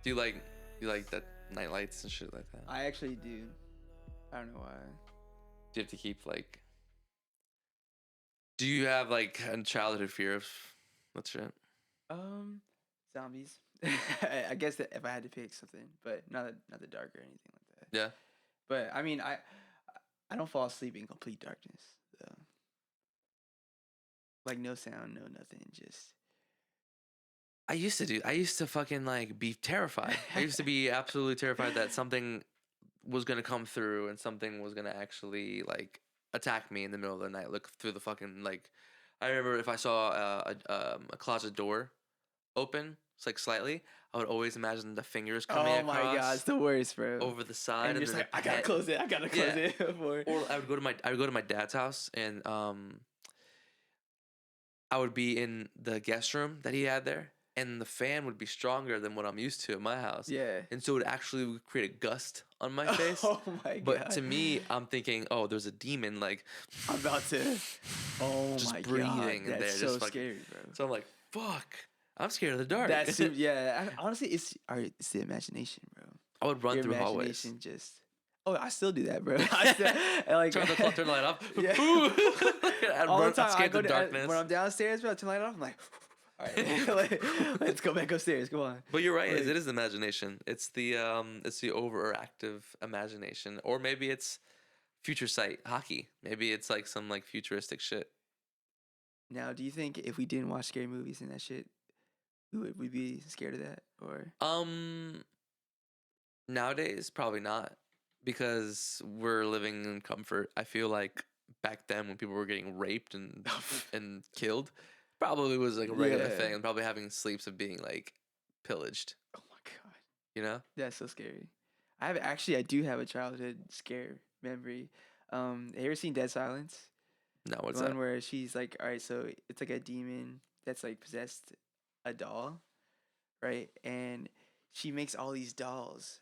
Do you like that night lights and shit like that? I actually do. I don't know why. Do you have to keep like? Do you have like a childhood fear of that shit? Zombies. I guess that if I had to pick something, but not the dark or anything like that. Yeah. But I mean, I don't fall asleep in complete darkness. So. Like no sound, no nothing, just. I used to fucking like be terrified. I used to be absolutely terrified that something was gonna come through and something was gonna actually like attack me in the middle of the night. Look through the fucking like. I remember if I saw a closet door open, it's like slightly, I would always imagine the fingers coming Oh my god, across it's the worst, bro. over the side. And you're just then like, I gotta close it. I gotta close it. Before. Or I would go to my dad's house and I would be in the guest room that he had there, and the fan would be stronger than what I'm used to at my house. Yeah. And so it would actually create a gust on my face. Oh my god. But to me, I'm thinking, oh, there's a demon like I'm about to. Oh just my breathing god. in That's there, so just scary, bro. So I'm like, fuck. I'm scared of the dark. That's yeah. Honestly, it's the imagination, bro. I would run Your through hallways. imagination just. Oh, I still do that, bro. I still, like Turn the light off. Yeah. I'd all run, the time. I'm scared I of the darkness. when I'm downstairs, bro, I turn the light off. I'm like, all right, like, let's go back upstairs. Come on. But you're right. Like, It is the imagination. It's the overactive imagination, or maybe it's future sight hockey. Maybe it's like some like futuristic shit. Now, do you think if we didn't watch scary movies and that shit, we be scared of that or? Nowadays probably not, because we're living in comfort. I feel like back then when people were getting raped and and killed, probably was like a regular thing, and probably having sleeps of being like pillaged. Oh my god. You know? That's so scary. I do have a childhood scare memory. Have you ever seen Dead Silence? No, what's One that? where she's like, all right, so it's like a demon that's like possessed a doll, right? And she makes all these dolls,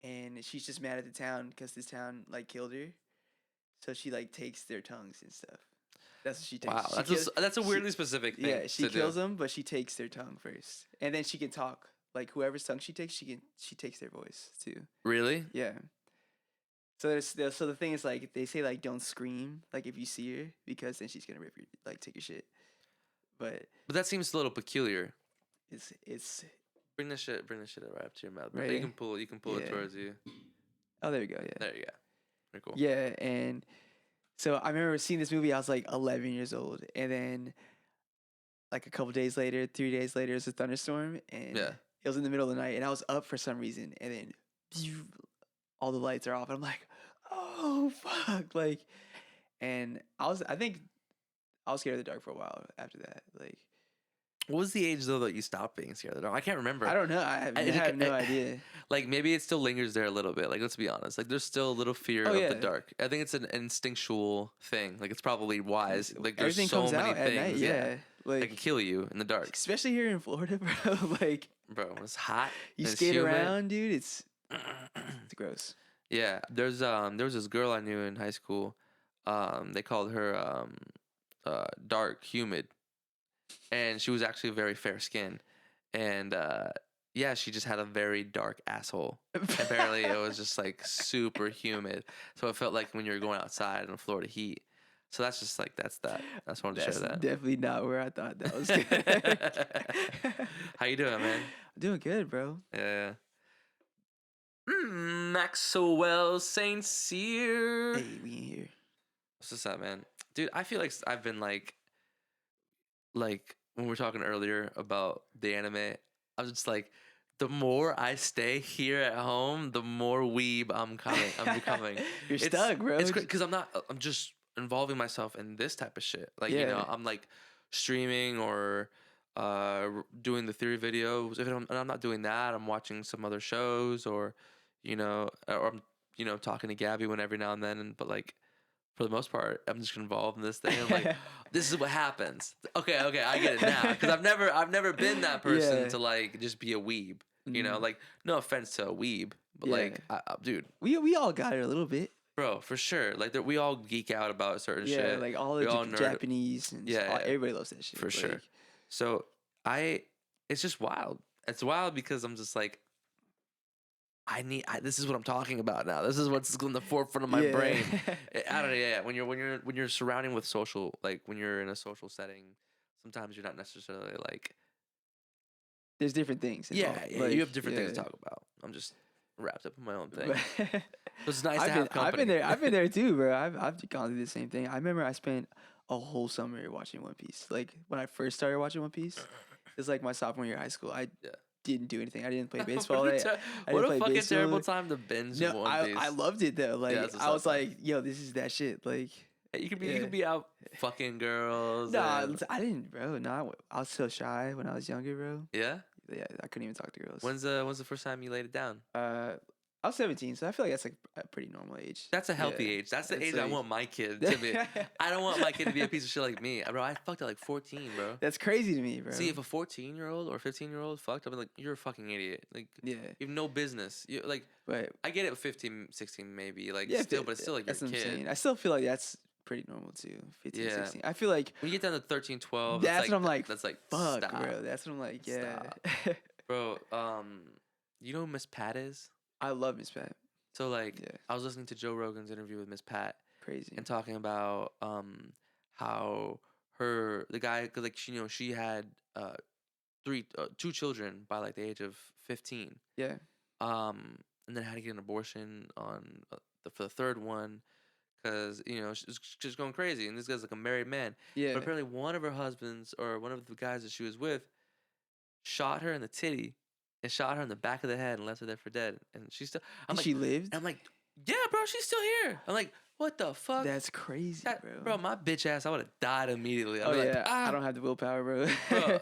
and she's just mad at the town because this town like killed her, so she like takes their tongues and stuff. That's what she takes. Wow, that's a weirdly specific thing. Yeah, she to kills do. them, but she takes their tongue first, and then she can talk. Like whoever's tongue she takes, she takes their voice too. Really? Yeah. So the thing is like they say like don't scream like if you see her because then she's gonna rip your like take your shit. But that seems a little peculiar. It's Bring the shit right up to your mouth. Right. You can pull it towards you. Oh, there we go. Yeah. There you go. Very cool. Yeah, and so I remember seeing this movie. I was like 11 years old, and then like a couple days later, 3 days later, it was a thunderstorm, and it was in the middle of the night, and I was up for some reason, and then all the lights are off, and I'm like, oh fuck, like, and I think I was scared of the dark for a while after that, like. What was the age though that you stopped being scared of the dark? I can't remember. I don't know. I have no idea. Like maybe it still lingers there a little bit. Like let's be honest. Like there's still a little fear of the dark. I think it's an instinctual thing. Like it's probably wise. Like there's everything so comes many out things. at night. Yeah. Like that can kill you in the dark. Especially here in Florida, bro. Like bro, it's hot. You skate around, dude. It's gross. Yeah. There was this girl I knew in high school. They called her dark humid. And she was actually very fair skinned. And yeah, she just had a very dark asshole. Apparently it was just like super humid. So it felt like when you were going outside in the Florida heat. So that's just like that's that. I just wanted to share that. Definitely not where I thought that was good. How you doing, man? I'm doing good, bro. Yeah. Maxwell St. Cyr. Hey, we in here. What's this up, man? Dude, I feel like I've been like when we were talking earlier about the anime, I was just like, the more I stay here at home, the more weeb I'm becoming. You're stuck, bro. It's because I'm just involving myself in this type of shit. Like, you know, I'm like streaming or doing the theory videos. If I'm not doing that, I'm watching some other shows or I'm, talking to Gabby every now and then. But like, for the most part, I'm just involved in this thing. I'm like, this is what happens. Okay, I get it now. Because I've never been that person to like just be a weeb. You know, like no offense to a weeb, but like, dude, we all got it a little bit, bro, for sure. Like we all geek out about certain shit. Yeah, like all the Japanese and everybody loves that shit for sure. So it's just wild. It's wild because I'm just like, this is what I'm talking about now. This is what's in the forefront of my brain. I don't know. Yeah, when you're surrounding with social, like when you're in a social setting, sometimes you're not necessarily like. There's different things involved. Yeah, like, you have different things to talk about. I'm just wrapped up in my own thing. So it's nice to have company. I've been there too, bro. I've gone through the same thing. I remember I spent a whole summer watching One Piece. Like when I first started watching One Piece, it's like my sophomore year of high school. I didn't do anything. I didn't play baseball. What a fucking terrible time to binge One Piece. I loved it though. Like I was like, yo, this is that shit. Like you could be out fucking girls. No, I didn't, bro. No, I was so shy when I was younger, bro. Yeah. Yeah, I couldn't even talk to girls. When's the first time you laid it down? I was 17, so I feel like that's like a pretty normal age. That's a healthy age. That's the age I want my kid to be. I don't want my kid to be a piece of shit like me, bro. I fucked at like 14, bro. That's crazy to me, bro. See, if a 14-year-old or 15-year-old fucked, I'd be like, you're a fucking idiot. Like, you have no business. You like, right. I get it with 15, 16, maybe, like, still, but it's still like that's your what kid. I'm saying. I still feel like that's pretty normal too. 15, 16. I feel like when you get down to 13, 12, that's what I'm like. That's like, fuck, stop. Bro. That's what I'm like. Yeah, bro. You know who Miss Pat is? I love Miss Pat. So like, I was listening to Joe Rogan's interview with Miss Pat. Crazy. And talking about how the guy, because like she had two children by like the age of 15. Yeah. And then had to get an abortion on for the third one because she's just going crazy, and this guy's like a married man. Yeah. But apparently one of her husbands or one of the guys that she was with shot her in the titty and shot her in the back of the head and left her there for dead. And she's still. She lived. I'm like, yeah, bro, she's still here. I'm like, what the fuck? That's crazy, bro. Bro, my bitch ass, I would have died immediately. I'd be like, I don't have the willpower, bro. Bro,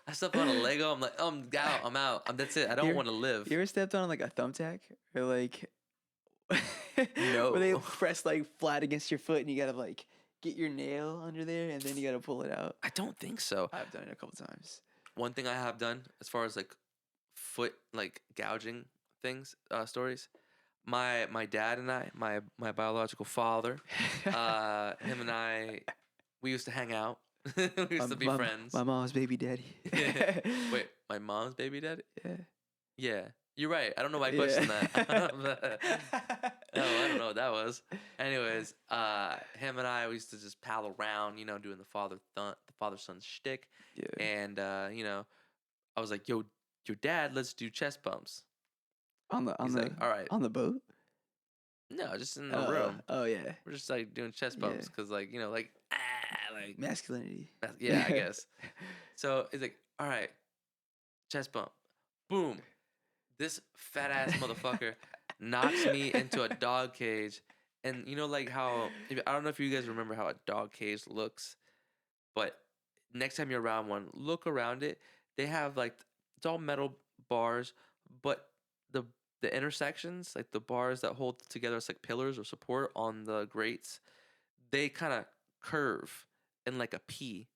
I stepped on a Lego. I'm like, I'm out. I'm out. That's it. I don't want to live. You ever stepped on like a thumbtack or like? No. Where they press like flat against your foot and you gotta like get your nail under there and then you gotta pull it out. I don't think so. I've done it a couple times. One thing I have done as far as like foot like gouging things, stories. My dad and I, my biological father, him and I, we used to hang out. We used to be friends. My mom's baby daddy. Wait, my mom's baby daddy? Yeah. Yeah. You're right. I don't know why I questioned that. No, I don't know what that was. Anyways, him and I, we used to just pal around, doing the father-son shtick. Yeah. And, I was like, yo, your dad, let's do chest bumps. All right. On the boat? No, just in the room. Oh, yeah. We're just like doing chest bumps because like masculinity. Yeah, I guess. So it's like, all right, chest bump. Boom. This fat ass motherfucker knocks me into a dog cage. And like how, I don't know if you guys remember how a dog cage looks, but next time you're around one, look around it. They have like, it's all metal bars, but the intersections, like the bars that hold together as like pillars or support on the grates, they kind of curve in like a P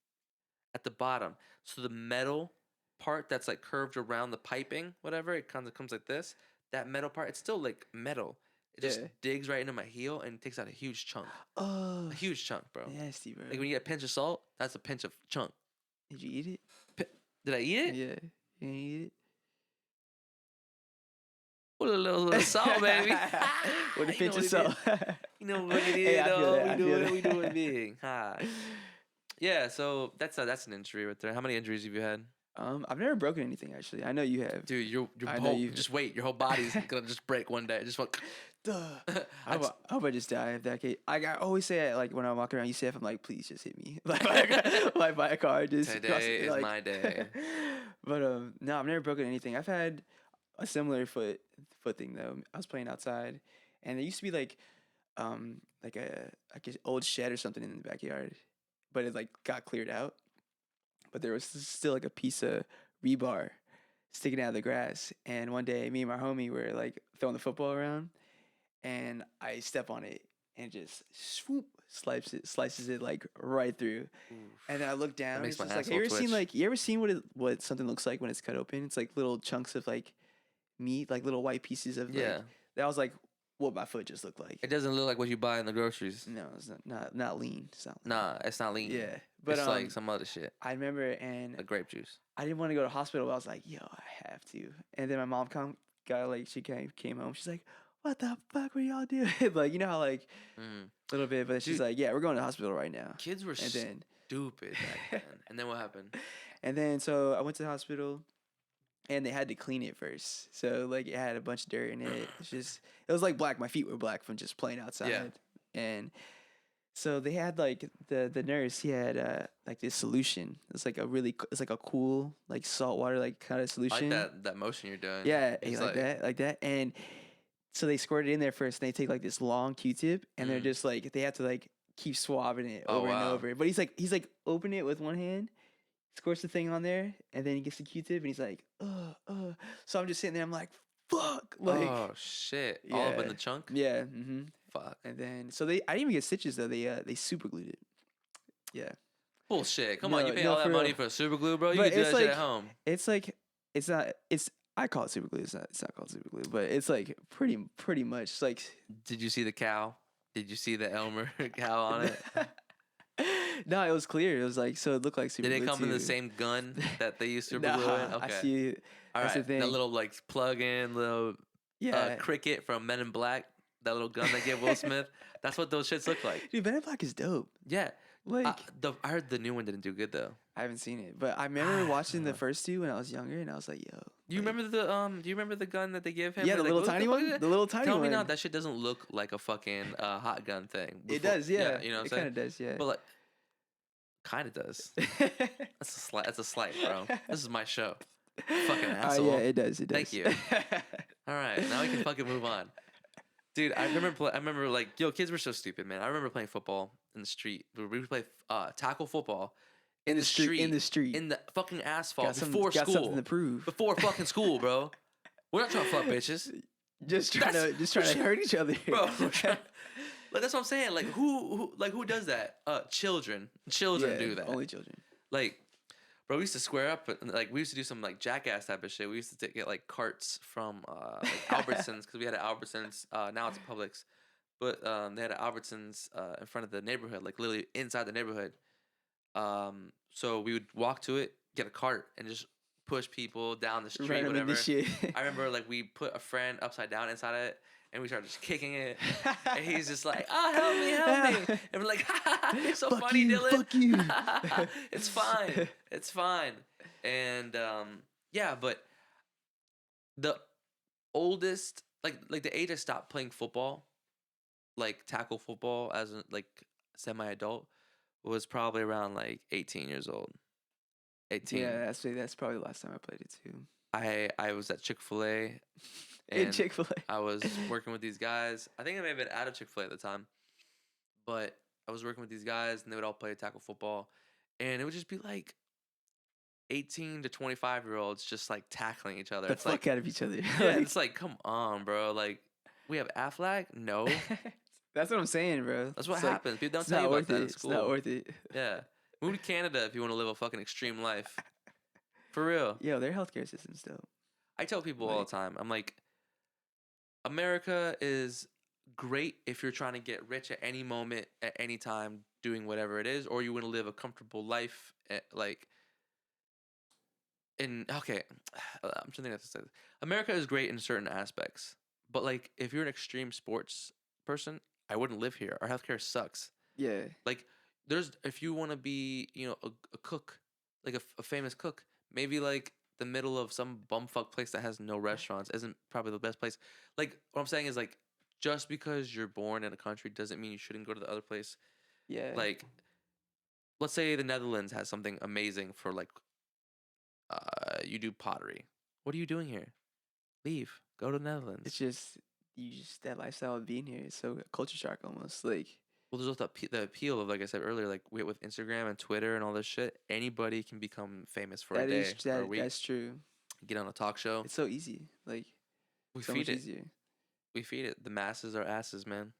at the bottom. So the metal part that's like curved around the piping, whatever, it kind of comes like this. That metal part, it's still like metal. It just digs right into my heel and takes out a huge chunk. Oh. A huge chunk, bro. Nasty, bro. Like when you get a pinch of salt, that's a pinch of chunk. Did you eat it? Did I eat it? Yeah. You didn't eat it? With a little salt, baby. With a pinch of salt. You know what it is, we do it big. Yeah, so that's an injury right there. How many injuries have you had? I've never broken anything actually. I know you have. Dude, your whole just wait, your whole body's gonna just break one day. Just fuck. I hope I just die of that case. I always say it, like when I'm walking around UCF, I'm like, please just hit me. like by a car. Just today is my day. But no, I've never broken anything. I've had a similar foot thing though. I was playing outside, and there used to be like an old shed or something in the backyard, but it like got cleared out. But there was still like a piece of rebar sticking out of the grass. And one day, me and my homie were like throwing the football around, and I step on it and just swoop slices it like right through. Oof. And then I look down. And it's just like, you ever seen what something looks like when it's cut open? It's like little chunks of like meat, like little white pieces of like, that was like what my foot just looked like. It doesn't look like what you buy in the groceries. No, it's not lean. It's not lean. Nah, it's not lean. Yeah, but it's like some other shit. I remember, and like grape juice. I didn't want to go to the hospital, but I was like, yo, I have to. And then my mom she came home. She's like, "What the fuck were y'all doing?" Like, you know how like a little bit, but she's like, "Yeah, we're going to the hospital right now." Kids were stupid back then. And then what happened? And then so I went to the hospital, and they had to clean it first. So like it had a bunch of dirt in it. It was like black. My feet were black from just playing outside. Yeah. And so they had like the nurse. He had like this solution. It's like a cool like salt water like kind of solution. I like that motion you're doing. Yeah, like that. And so they squirt it in there first. And they take like this long Q-tip, and they're just like they have to like keep swabbing it over and over. But he's like opening it with one hand, squirts the thing on there, and then he gets the Q-tip, and he's like, So I'm just sitting there. I'm like, fuck. Like, oh shit, all up in the chunk. Yeah. Mm-hmm. Fuck. And then I didn't even get stitches though. They super glued it. Yeah. Bullshit. Come on, you pay all that money for super glue, bro. You can do that shit at home. It's like it's not. I call it super glue. It's not called super glue, but it's like pretty much. It's like. Did you see the cow? Did you see the Elmer cow on it? No, it was clear. It was like so. It looked like super glue. Did it come in the same gun that they used super glue in? Okay. I see. All right. That little like plug-in little cricket from Men in Black. That little gun they gave Will Smith. That's what those shits look like. Dude, Men in Black is dope. Yeah. Like I heard the new one didn't do good though. I haven't seen it, but I remember watching the first two when I was younger, and I was like, "Yo." Do you remember the gun that they give him? Yeah, the little tiny one. The little tiny one. Tell me now that shit doesn't look like a fucking hot gun thing. It does, yeah. You know what I'm saying? It kind of does, yeah. But like, kind of does. That's a slight, bro. This is my show. Fucking asshole. Yeah, it does. Thank you. All right, now we can fucking move on. Dude, I remember like, yo, kids were so stupid, man. I remember playing football in the street. We would play tackle football in the street, in the fucking asphalt before school. Got something to prove. Before fucking school, bro. We're not trying to fuck bitches. Just trying to hurt each other, bro. Like that's what I'm saying. Like who does that? Children do that. Only children. Like, bro, we used to square up, like we used to do some like jackass type of shit. We used to get like carts from like Albertsons because we had an Albertsons. Now it's Publix, but they had an Albertsons in front of the neighborhood, like literally inside the neighborhood. So we would walk to it, get a cart, and just push people down the street, whatever. I remember like we put a friend upside down inside it, and we started just kicking it. And he's just like, "Oh, help me!" And we're like, "You're so funny, Dylan. Fuck you. It's fine." And yeah, but the oldest, like the age I stopped playing football, like tackle football as a like semi-adult, was probably around like 18 years old. 18. Yeah, that's probably the last time I played it too. I was at Chick-fil-A. In Chick-fil-A. I was working with these guys. I think I may have been out of Chick-fil-A at the time. But I was working with these guys, and they would all play tackle football. And it would just be like 18 to 25-year-olds just like tackling each other. The fuck out of each other. Yeah, it's like, come on, bro. Like, we have Aflac? No. That's what I'm saying, bro. That's what happens. Like, people don't tell you about that in school. It's not worth it. Yeah. Move to Canada if you want to live a fucking extreme life. For real. Yo, their healthcare system's dope. I tell people all the time, I'm like, America is great if you're trying to get rich at any moment, at any time, doing whatever it is, or you want to live a comfortable life, like, I'm trying to think how to say this. America is great in certain aspects, but like, if you're an extreme sports person, I wouldn't live here. Our healthcare sucks. Yeah. Like, if you want to be, a cook, like a famous cook, maybe like the middle of some bumfuck place that has no restaurants isn't probably the best place. Like, what I'm saying is like, just because you're born in a country doesn't mean you shouldn't go to the other place. Yeah. Like, let's say the Netherlands has something amazing for like, you do pottery. What are you doing here? Leave. Go to the Netherlands. It's just that lifestyle of being here. It's so culture shock almost. Like, well, there's also the appeal of, like I said earlier, like with Instagram and Twitter and all this shit, anybody can become famous for a day or a week. That's true. Get on a talk show. It's so easy. Like, we feed it. Easier. We feed it. The masses are asses, man.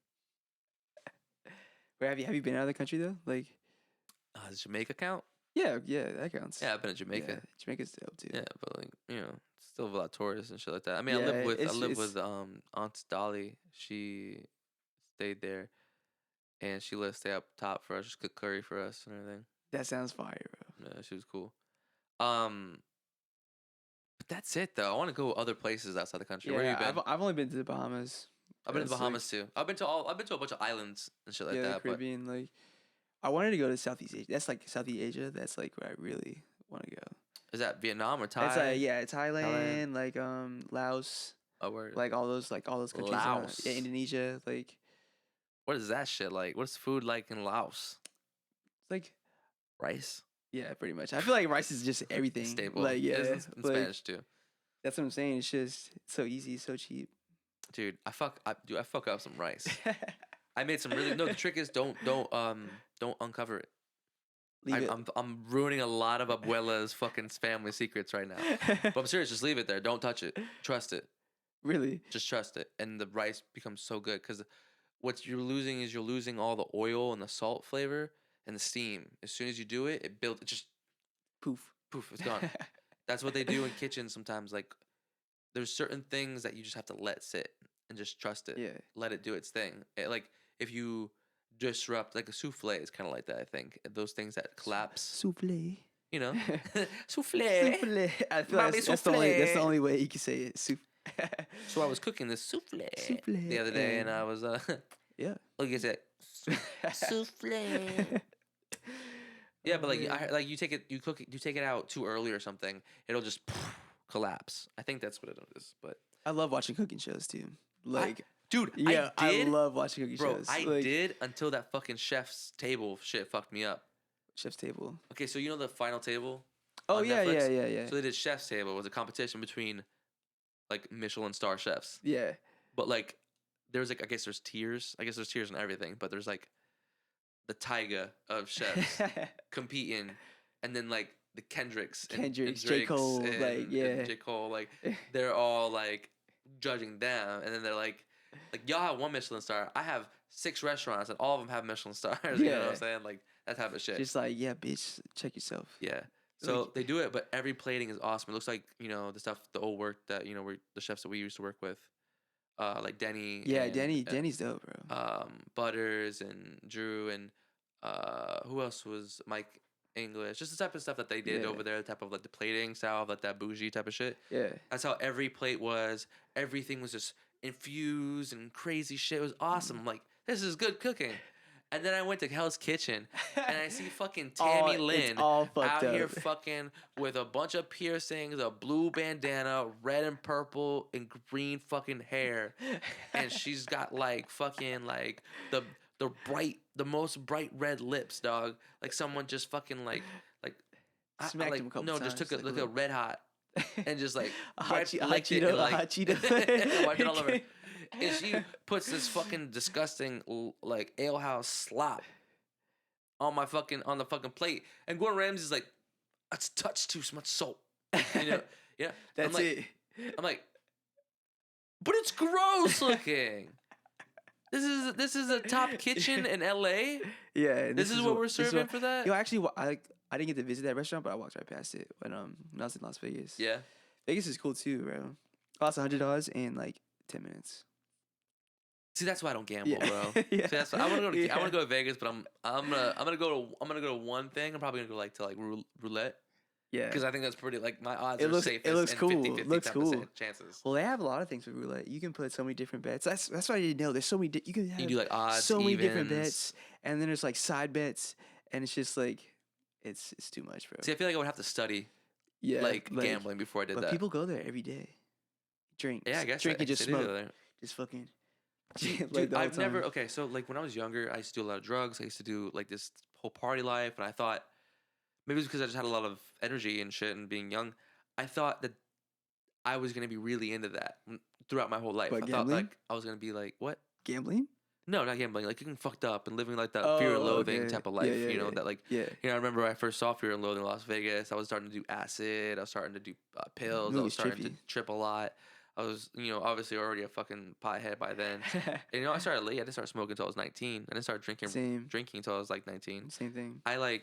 Where have you been out of the country though? Like, does Jamaica count? Yeah, that counts. Yeah, I've been to Jamaica. Yeah, Jamaica's dope too. Yeah, but like, still a lot of tourists and shit like that. I mean, I live with Aunt Dolly. She stayed there, and she let us stay up top for us, just cook curry for us and everything. That sounds fire, bro. Yeah, she was cool. But that's it though. I want to go other places outside the country. Yeah, Where have you been? I've only been to the Bahamas. I've been to the Bahamas too. I've been to a bunch of islands and shit like that. The Caribbean. Like, I wanted to go to Southeast Asia. That's like Southeast Asia. That's like where I really want to go. Is that Vietnam or Thai? It's Thailand, like Laos. Oh, word. Like all those countries. Laos. Indonesia. Like, what is that shit like? What's food like in Laos? It's like rice. Yeah, pretty much. I feel like rice is just everything. Staple. Like, yeah, in Spanish too. That's what I'm saying. It's just so easy, so cheap. Dude, I fuck up some rice. I made some really no. The trick is don't uncover it. I'm ruining a lot of abuela's fucking family secrets right now. But I'm serious. Just leave it there. Don't touch it. Trust it. Really? Just trust it, and the rice becomes so good because what you're losing is you're losing all the oil and the salt flavor and the steam. As soon as you do it, it builds. It just poof, it's gone. That's what they do in kitchens sometimes. Like, there's certain things that you just have to let sit and just trust it. Yeah. Let it do its thing. Like, if you disrupt, like a souffle is kind of like that, I think. Those things that collapse. Souffle. You know? Souffle. Souffle. I feel like that's the only way you can say it. So I was cooking this souffle the other day, and I was, yeah. Look at that. Souffle. Yeah, but like you take it out too early or something, it'll just collapse. I think that's what it is. But I love watching cooking shows too. Like, I love watching cooking shows. I did until that fucking Chef's Table shit fucked me up. Chef's Table. Okay, so you know the Final Table? Oh yeah, Netflix? yeah. So they did Chef's Table. It was a competition between like Michelin star chefs. Yeah. But like, there's like, I guess there's tiers. I guess there's tiers and everything. But there's like the Tyga of chefs competing, and then like the Kendricks, J. Cole, and J. Cole, like they're all like judging them, and then they're like y'all have one Michelin star, I have 6 restaurants, and all of them have Michelin stars. You know what I'm saying? Like that type of shit. Just like, yeah, bitch, check yourself. Yeah. So they do it, but every plating is awesome. It looks like, you know, the old work that, you know, the chefs that we used to work with, like Denny. Yeah, Denny's dope, bro. Butters and Drew and who else was Mike English? Just the type of stuff that they did over there, the type of like the plating style, like that bougie type of shit. Yeah. That's how every plate was. Everything was just infused and crazy shit. It was awesome. I'm like, this is good cooking. And then I went to Hell's Kitchen, and I see fucking Tammy Lynn out here fucking with a bunch of piercings, a blue bandana, red and purple and green fucking hair, and she's got like fucking like the most bright red lips, dog. Like someone just fucking like smacked him a couple times. Just took a red hot and just like a hot Cheeto, and wiped it all over. And she puts this fucking disgusting like alehouse slop on the fucking plate, and Gordon Ramsay's like, that's a touch too much salt. You know, yeah. That's it. I'm like, but it's gross looking. This is a top kitchen in LA. Yeah, this is what we're serving for that. Yo, actually, I didn't get to visit that restaurant, but I walked right past it when I was in Las Vegas. Yeah, Vegas is cool too, bro. Cost $100 in like 10 minutes. See, that's why I don't gamble, bro. Yeah. See, that's why I want to go to Vegas, but I'm gonna go to one thing. I'm probably gonna go to roulette. Yeah, because I think that's pretty like my odds are safe. It looks cool. 50, looks cool. Chances. Well, they have a lot of things with roulette. You can put so many different bets. That's what I didn't know. There's so many. You can have do like odds, so many evens. different bets, and then there's like side bets, and it's just like it's too much, bro. See, I feel like I would have to study, like gambling before I did that. But people go there every day. Drink. Yeah, I guess. Drink and just smoke. Just fucking. Dude, I've never. Okay, so like when I was younger, I used to do a lot of drugs. I used to do like this whole party life, and I thought maybe it's because I just had a lot of energy and shit, and being young, I thought that I was gonna be really into that throughout my whole life. What, I thought like I was gonna be like what? Gambling? No, not gambling. Like getting fucked up and living like that fear and loathing type of life. You know that like. You know, I remember when I first saw Fear and Loathing in Las Vegas. I was starting to do acid. I was starting to do pills. I was starting to trip a lot. I was, you know, obviously already a fucking pothead by then. And, you know, I started late. I didn't start smoking until I was 19. I didn't start drinking until I was like 19. Same thing. I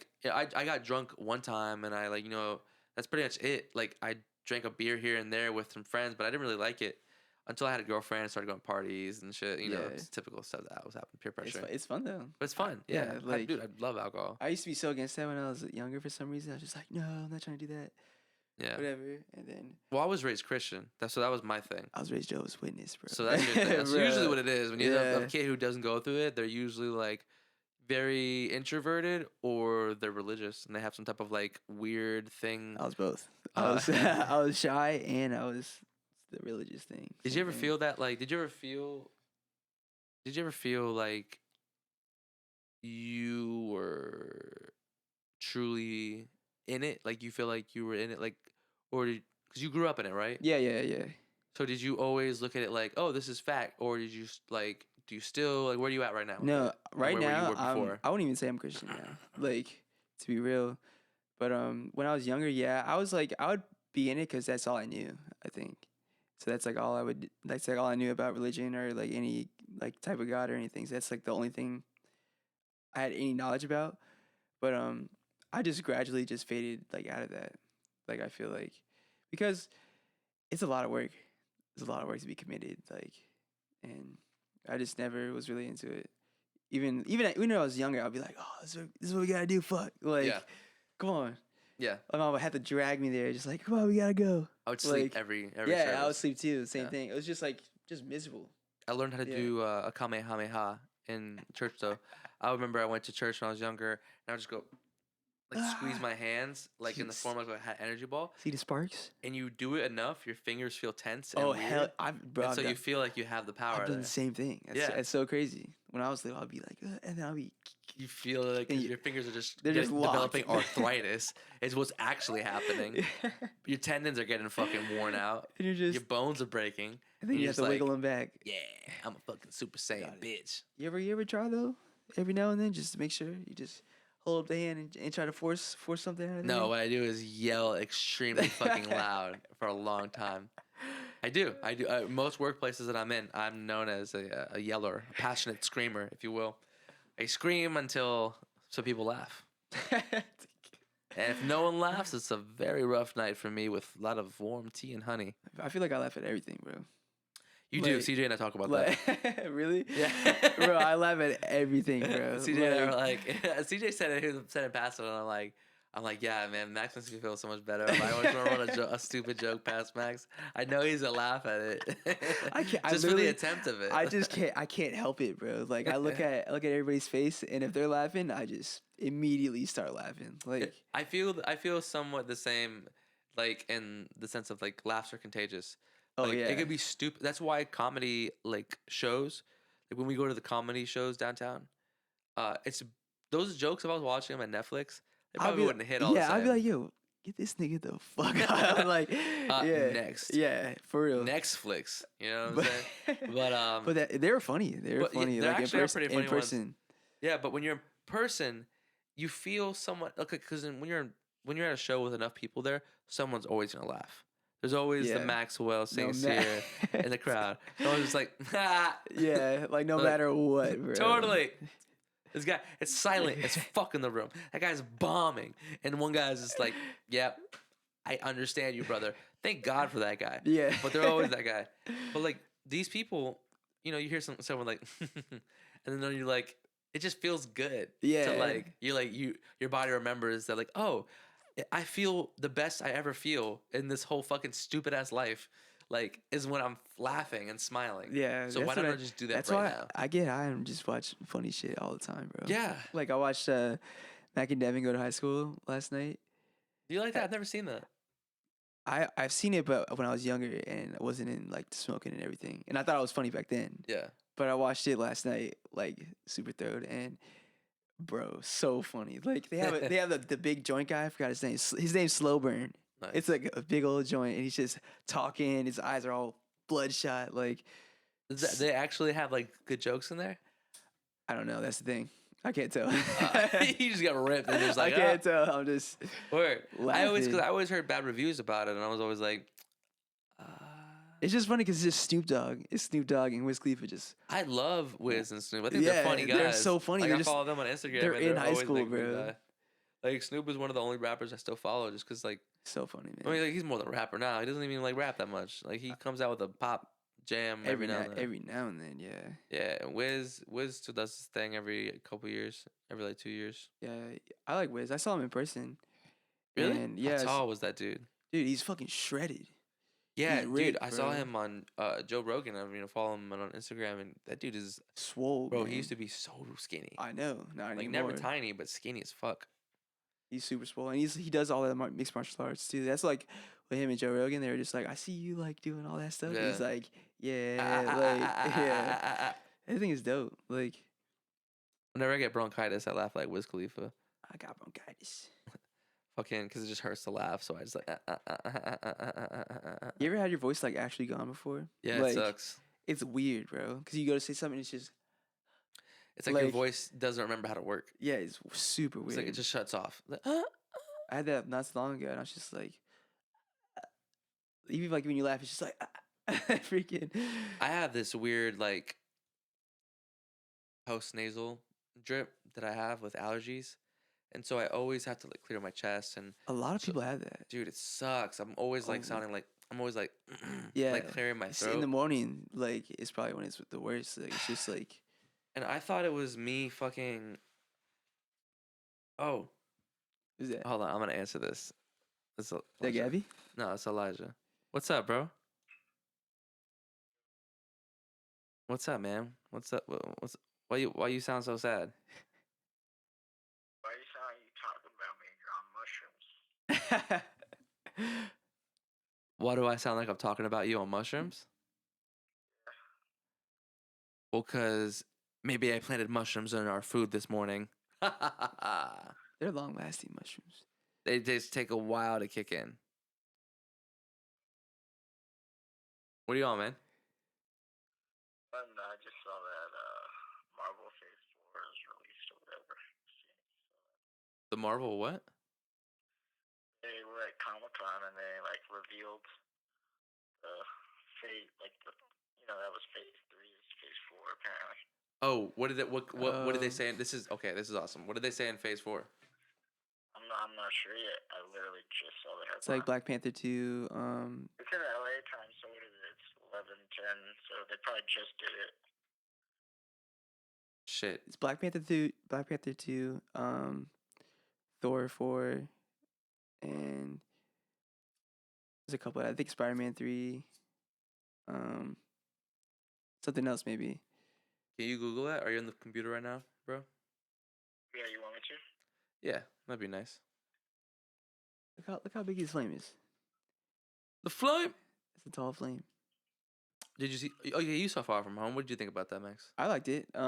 got drunk one time, and I like, you know, that's pretty much it. Like I drank a beer here and there with some friends, but I didn't really like it until I had a girlfriend and started going to parties and shit. You know, it's typical stuff that was happening. Peer pressure. It's fun though. But it's fun. Yeah. Like, dude, I love alcohol. I used to be so against that when I was younger for some reason. I was just like, no, I'm not trying to do that. whatever. And then, well, I was raised Christian. That was my thing. I was raised Jehovah's Witness, bro. So that's your thing. That's usually what it is. When you have a kid who doesn't go through it, they're usually like very introverted or they're religious and they have some type of like weird thing. I was both. I was shy and I was the religious thing. Did you ever feel that? Like, did you ever feel like you were truly in it? Like, you feel like you were in it, like, or because you grew up in it, right? Yeah. So did you always look at it like, oh, this is fact, or did you like, do you still like, where are you at right now? No, right now I wouldn't even say I'm Christian now. Like, to be real, but when I was younger, yeah, I was like, I would be in it because that's all I knew. I think so. That's like all that's like all I knew about religion or like any like type of God or anything. So that's like the only thing I had any knowledge about. But I just gradually just faded like out of that. Like I feel like because it's a lot of work. It's a lot of work to be committed. Like, and I just never was really into it. Even when I was younger, I'd be like, "Oh, this is what we gotta do." Fuck, like, come on. Yeah. My mom would have to drag me there, just like, "Come on, we gotta go." I would sleep every yeah, service. I would sleep too. Same thing. It was just miserable. I learned how to do a kamehameha in church though. I remember I went to church when I was younger, and I would just go like squeeze my hands like in the form of like an energy ball. See the sparks? And you do it enough, your fingers feel tense. And oh weird, hell! So you feel like you have the power. I've done the same thing. It's so crazy. When I was little, I'd be like, and then I'd be. You feel like your fingers are just developing arthritis. It's what's actually happening. Your tendons are getting fucking worn out. And your bones are breaking. And then you have to wiggle them back. Yeah, I'm a fucking Super Saiyan bitch. You ever try though? Every now and then, just to make sure you just hold up the hand and try to force something out of No, what I do is yell extremely fucking loud for a long time. I do. Most workplaces that I'm in, I'm known as a yeller, a passionate screamer, if you will. I scream until some people laugh. And if no one laughs, it's a very rough night for me with a lot of warm tea and honey. I feel like I laugh at everything, bro. You do. CJ and I talk about that. Really? Yeah. Bro, I laugh at everything, bro. CJ and I are like, CJ said it past it, and I'm like, yeah, man, Max makes me feel so much better. If I always want to run a stupid joke past Max, I know he's gonna laugh at it. I can't. Just for the attempt of it. I just can't. I can't help it, bro. Like I look at everybody's face, and if they're laughing, I just immediately start laughing. Like I feel somewhat the same, like in the sense of like laughs are contagious. Like, it could be stupid. That's why comedy like shows, like when we go to the comedy shows downtown, it's those jokes. If I was watching them at Netflix. They probably wouldn't hit all the same. I'd be like, yo, get this nigga the fuck out. Like, next. Yeah, for real. Next flicks. You know what I'm saying? But they were funny. They were funny. They're like actually pretty funny in person. Ones. Yeah, but when you're in person, you feel somewhat okay. Because when you're at a show with enough people there, someone's always gonna laugh. There's always the Maxwell sings here in the crowd. Someone's just like, yeah, like no matter what, bro. Totally. This guy, it's silent. It's fucking the room. That guy's bombing. And one guy's just like, yep, I understand you, brother. Thank God for that guy. Yeah. But they're always that guy. But like these people, you hear someone like, and then you're like, it just feels good. Yeah. To like, your body remembers that like, oh, I feel the best I ever feel in this whole fucking stupid ass life. Like, is when I'm laughing and smiling. Yeah. So why don't I just do that right now? I get high and just watch funny shit all the time, bro. Yeah. Like, I watched Mac and Devin go to high school last night. Do you like that? I've never seen that. I've seen it, but when I was younger and I wasn't in, like, smoking and everything. And I thought it was funny back then. Yeah. But I watched it last night, like, super thrilled. And, bro, so funny. Like, they have the big joint guy. I forgot his name. His name's Slow Burn. Nice. It's like a big old joint, and he's just talking. His eyes are all bloodshot. Like, they actually have like good jokes in there? I don't know. That's the thing. I can't tell. You just got ripped. And just like, I can't tell. I'm just. Word. I always heard bad reviews about it, and I was always like, It's just funny because it's just Snoop Dogg. It's Snoop Dogg and Wiz Khalifa. Just. I love Wiz and Snoop. I think they're funny guys. They're so funny. Like, I follow them on Instagram. They're in high school, bro. Like, Snoop is one of the only rappers I still follow just because, like... So funny, man. I mean, like, he's more than a rapper now. He doesn't even, like, rap that much. Like, he comes out with a pop jam every now and then. Every now and then, yeah. Yeah, and Wiz still does his thing every couple years. Every, like, 2 years. Yeah, I like Wiz. I saw him in person. Really? And, yeah. How tall was that dude? Dude, he's fucking shredded. Yeah, he's ripped, dude, I saw him on Joe Rogan. I follow him on Instagram, and that dude is swole. Bro, man. He used to be so skinny. I know, not like anymore. Never tiny, but skinny as fuck. He's super swole, and he does all that mixed martial arts too. That's like with him and Joe Rogan. They were just like, I see you like doing all that stuff. Yeah. And he's like, yeah. Everything is dope. Like, whenever I get bronchitis, I laugh like Wiz Khalifa. I got bronchitis. Fucking, because it just hurts to laugh, so I just like. You ever had your voice like actually gone before? Yeah, like, it sucks. It's weird, bro. Because you go to say something, it's just. It's like your voice doesn't remember how to work. Yeah, it's super weird. It's like it just shuts off. I had that not so long ago, and I was just like, even like when you laugh, it's just like, freaking. I have this weird like post nasal drip that I have with allergies, and so I always have to like clear my chest. And a lot of people have that. Dude, it sucks. I'm always like sounding like I'm always like, yeah, like clearing my throat in the morning. Like it's probably when it's the worst. Like it's just like. And I thought it was me fucking. Oh. Who's that? Hold on, I'm gonna answer this. Is that Gabby? No, it's Elijah. What's up, bro? What's up, man? What's up? Why you sound so sad? Why you sound like you talking about me? You're on mushrooms. Why do I sound like I'm talking about you on mushrooms? Well, cause maybe I planted mushrooms in our food this morning. They're long-lasting mushrooms. They just take a while to kick in. What are you on, man? I just saw that Marvel Phase 4 is released or whatever. The Marvel what? They were at Comic-Con and they like revealed the fate, like that was Phase 3 is Phase 4 apparently. Oh, what did they say? This is awesome. What did they say in Phase 4? I'm not sure yet. I literally just saw the headline. It's like Black Panther 2. It's in LA time, so what is it? It's 11:10, so they probably just did it. Shit. It's Black Panther 2, Thor 4, and there's a couple. I think Spider-Man 3, something else maybe. Can you Google that? Are you on the computer right now, bro? Yeah, you want me to? Yeah, that'd be nice. Look how big his flame is. The flame. It's a tall flame. Did you see? Oh yeah, you saw Far From Home. What did you think about that, Max? I liked it. I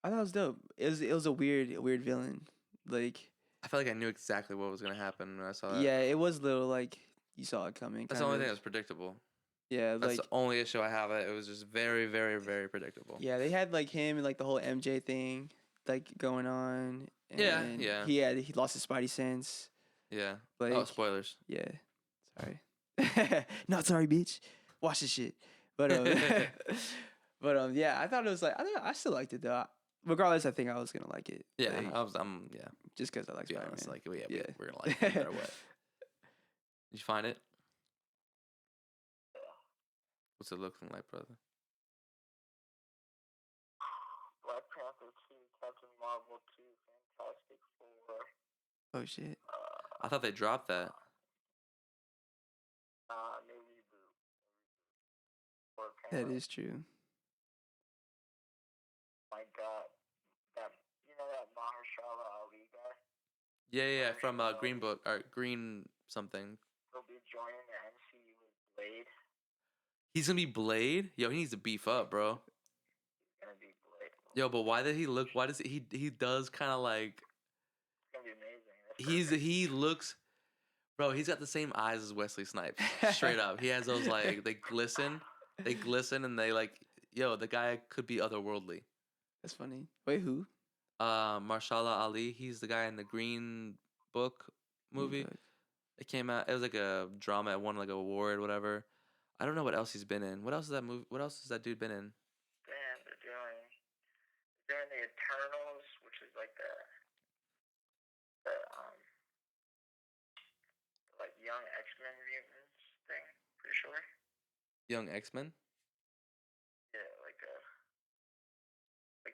thought it was dope. It was a weird villain. Like I felt like I knew exactly what was gonna happen when I saw that. Yeah, it was a little like you saw it coming. That's the only thing that was predictable. Yeah, that's the only issue I have. It was just very, very, very predictable. Yeah, they had like him and like the whole MJ thing like going on. And yeah. He lost his spidey sense. Yeah. Like, oh, spoilers. Yeah. Sorry. Not sorry, bitch. Watch this shit. But yeah, I thought it was like I still liked it though. Regardless, I think I was gonna like it. Yeah, like, yeah. Just because I like Spider-Man. Honest, like we're gonna like it no matter what. Did you find it? What's it looking like, brother? Black Panther 2, Captain Marvel 2, Fantastic Four. Oh shit! I thought they dropped that. New reboot. That is true. My God, that Mahershala Ali guy. Yeah, from Green Book or Green something. He'll be joining the MCU with Blade. He's gonna be Blade? Yo, he needs to beef up, bro. He's gonna be Blade. Yo, but why did he look? Why does he does kind of like? It's gonna be amazing. He looks, bro. He's got the same eyes as Wesley Snipes. Straight up, he has those like they glisten, and they like. Yo, the guy could be otherworldly. That's funny. Wait, who? Mahershala Ali. He's the guy in the Green Book movie. It came out. It was like a drama. It won like an award, whatever. I don't know what else he's been in. What else is that movie? What else has that dude been in? Damn, they're doing the Eternals, which is like the like young X-Men mutants thing. Pretty sure. Young X-Men. Yeah, like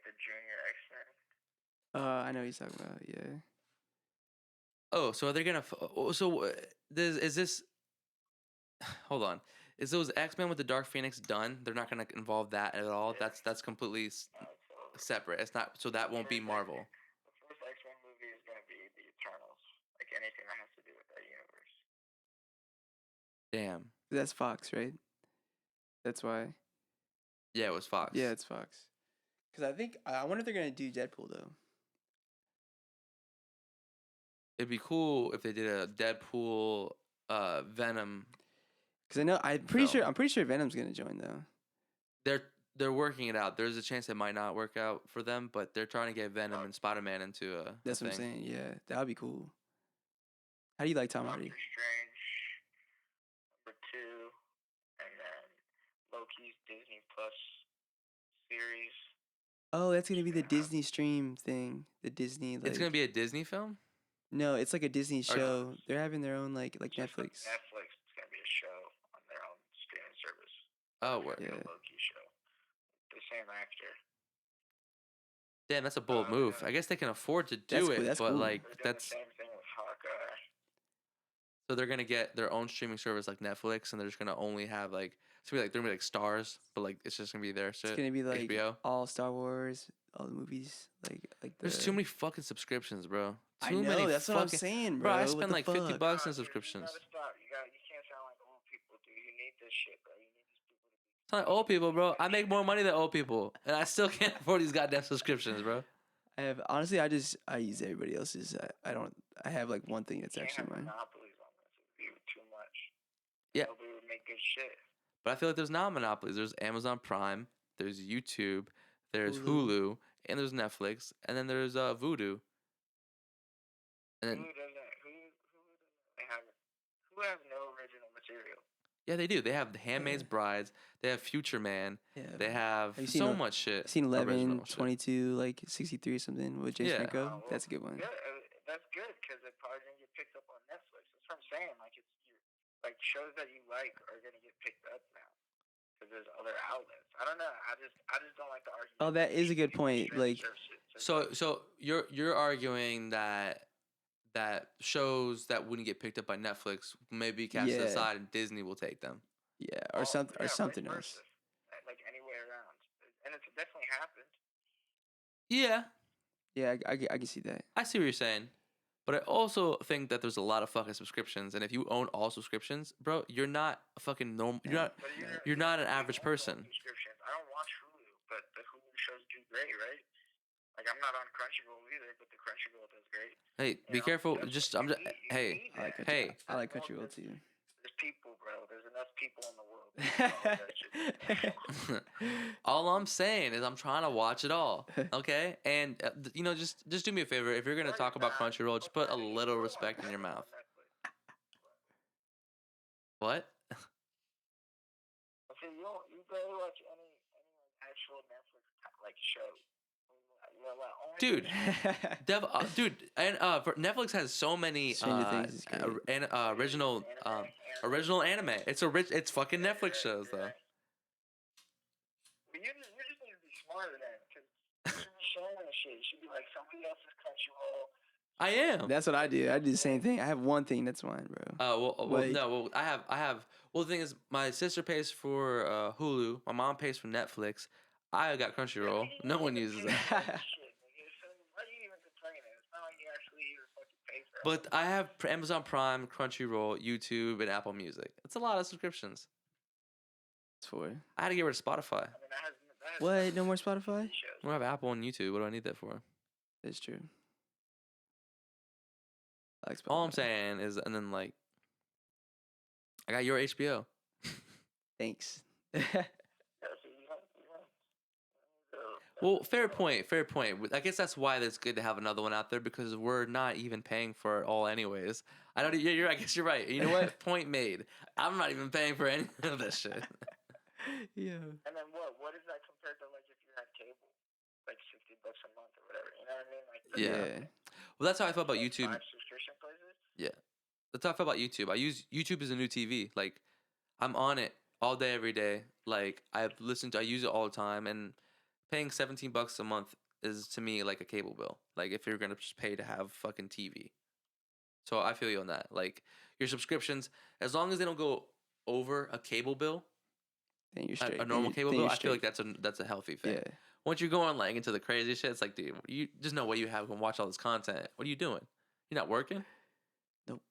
the junior X-Men. I know what you're talking about. Yeah. Oh, so are they gonna? Is this? Hold on. Is those X-Men with the Dark Phoenix done? They're not gonna involve that at all. Yeah. That's completely separate. It's not. So that won't be Marvel. The first X-Men movie is gonna be the Eternals. Like anything that has to do with that universe. Damn. That's Fox, right? That's why. Yeah, it was Fox. Yeah, it's Fox. Because I wonder if they're gonna do Deadpool though. It'd be cool if they did a Deadpool, Venom. Because I'm pretty sure Venom's gonna join though. They're working it out. There's a chance it might not work out for them, but they're trying to get Venom and Spider-Man into a. That's what I'm saying. Yeah, that would be cool. How do you like Tom Hardy? Doctor Strange, number 2, and then Loki's Disney Plus series. Oh, that's gonna be the Disney stream thing. The Disney. It's gonna be a Disney film. No, it's like a Disney show. They're having their own like Netflix. Netflix is gonna be a show on their own streaming service. Oh, what? Yeah. A Loki show. The same actor. Damn, that's a bold move. I guess they can afford to do it, but cool. Like that's. The same thing with Hawkeye. So they're gonna get their own streaming service like Netflix, and they're just gonna only have like it's gonna be like they're gonna be like stars, but like it's just gonna be their shit. It's gonna be like HBO. All Star Wars, all the movies, There's too many fucking subscriptions, bro. I know, that's what I'm saying, bro. I spend like $50 in subscriptions. You can't sound like old people, dude. You need this shit, bro. You need these people to be. It's not like old people, bro. I make more money than old people, and I still can't afford these goddamn subscriptions, bro. I use everybody else's. I have like one thing that's actually mine. Monopolies on this. It'd be too much. Yeah. Nobody would make good shit. But I feel like there's not monopolies. There's Amazon Prime, there's YouTube, there's Hulu, and there's Netflix, and then there's Vudu. And then who have no original material? Yeah, they do. They have The Handmaid's Brides. They have Future Man. Yeah. They have so much shit. I've seen 11, 22, like 63 or something with James Franco. That's a good one. Yeah, that's good because it probably didn't get picked up on Netflix. That's what I'm saying. Like shows that you like are gonna get picked up now because there's other outlets. I don't know. I just don't like the argument. Oh, that is a good point. Like, so you're arguing that shows that wouldn't get picked up by Netflix may be cast aside and Disney will take them. Yeah, or something else. Like any way around, and it's definitely happened. Yeah. Yeah, I can see that. I see what you're saying, but I also think that there's a lot of fucking subscriptions, and if you own all subscriptions, bro, you're not a fucking normal. You're not an average person. I don't watch Hulu, but the Hulu shows do great, right? Like I'm not on Crunchyroll either, but the Crunchyroll does great. Hey, be careful. I like Crunchyroll too. There's people, bro. There's enough people in the world. All I'm saying is I'm trying to watch it all, okay? And just do me a favor. If you're gonna talk about Crunchyroll, just put a little respect in your mouth. What? Okay, you barely watch any actual Netflix like show. Dude, and Netflix has so many original anime. It's fucking Netflix shows though. But you just need to be smarter then, because you're showing this shit. You should be like somebody else's Crunchyroll. I am. That's what I do. I do the same thing. I have one thing that's mine, bro. I have. Well, the thing is, my sister pays for Hulu. My mom pays for Netflix. I got Crunchyroll. No one uses that. But I have Amazon Prime, Crunchyroll, YouTube, and Apple Music. It's a lot of subscriptions. It's for. I had to get rid of Spotify. What? No more Spotify? I don't have Apple and YouTube. What do I need that for? That's true. I like Spotify. All I'm saying is, and then like, I got your HBO. Thanks. Well, fair point. I guess that's why it's good to have another one out there, because we're not even paying for it all anyways. I guess you're right. You know what? Point made. I'm not even paying for any of this shit. Yeah. And then what is that compared to like if you had cable, like $60 a month or whatever? You know what I mean? Like yeah. Well, that's how I feel about YouTube. 5 subscription places. Yeah. That's how I feel about YouTube. I use YouTube as a new TV. Like, I'm on it all day, every day. Like, I use it all the time, and paying $17 a month is to me like a cable bill. Like if you're gonna just pay to have fucking TV. So I feel you on that. Like your subscriptions, as long as they don't go over a cable bill, then you're straight. A normal cable bill, I feel like that's a healthy thing. Yeah. Once you're going like into the crazy shit, it's like, dude, you just no way you have to watch all this content. What are you doing? You're not working? Nope.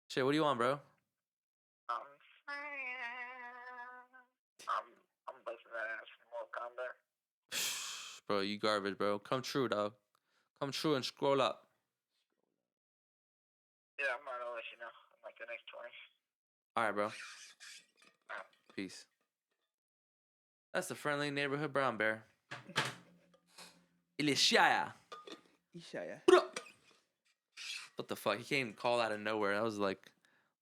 Shit, what do you want, bro? I'm busting that ass for Mortal Kombat. Bro, you garbage, bro. Come true, dog. Come true and scroll up. Yeah, I'm gonna let you know in like the next 20. All right, bro. Peace. That's the friendly neighborhood brown bear. Ilishaya. What the fuck? He came call out of nowhere. That was like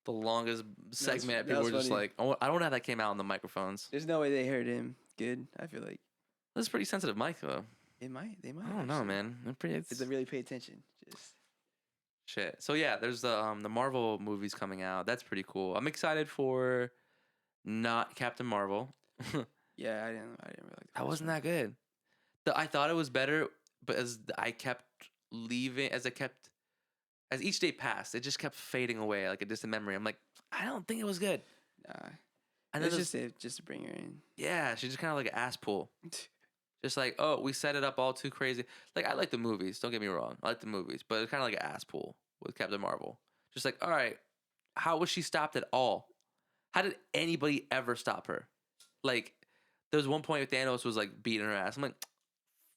the longest segment. People were just funny. Like, oh, I don't know how that came out on the microphones. There's no way they heard him good, I feel like. That's a pretty sensitive mic, though. They might. I don't know, man. It's a really pay attention. Just shit. So yeah, there's the Marvel movies coming out. That's pretty cool. I'm excited for not Captain Marvel. Yeah, I didn't really like that. That wasn't that good. I thought it was better, but as I kept leaving, as each day passed, it just kept fading away like a distant memory. I'm like, I don't think it was good. Nah. And it's just to bring her in. Yeah, she's just kind of like an ass pull. Just like, oh, we set it up all too crazy. Like, I like the movies. Don't get me wrong. I like the movies. But it's kind of like an ass pull with Captain Marvel. Just like, all right, how was she stopped at all? How did anybody ever stop her? Like, there was one point with Thanos was like beating her ass. I'm like,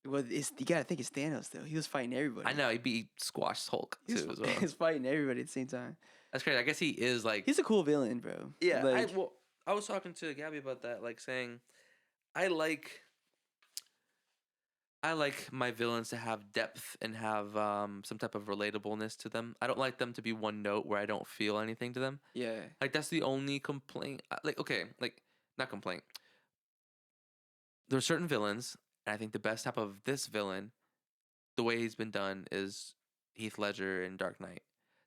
well, you gotta think it's Thanos though. He was fighting everybody. I know he squashed Hulk too as well. He was fighting everybody at the same time. That's crazy. I guess he is like. He's a cool villain, bro. Yeah. Like, I was talking to Gabby about that, like saying, I like my villains to have depth and have some type of relatableness to them. I don't like them to be one note where I don't feel anything to them. Yeah. Like that's the only complaint. Like okay, like not complaint. There are certain villains, and I think the best type of this villain, the way he's been done, is Heath Ledger in Dark Knight.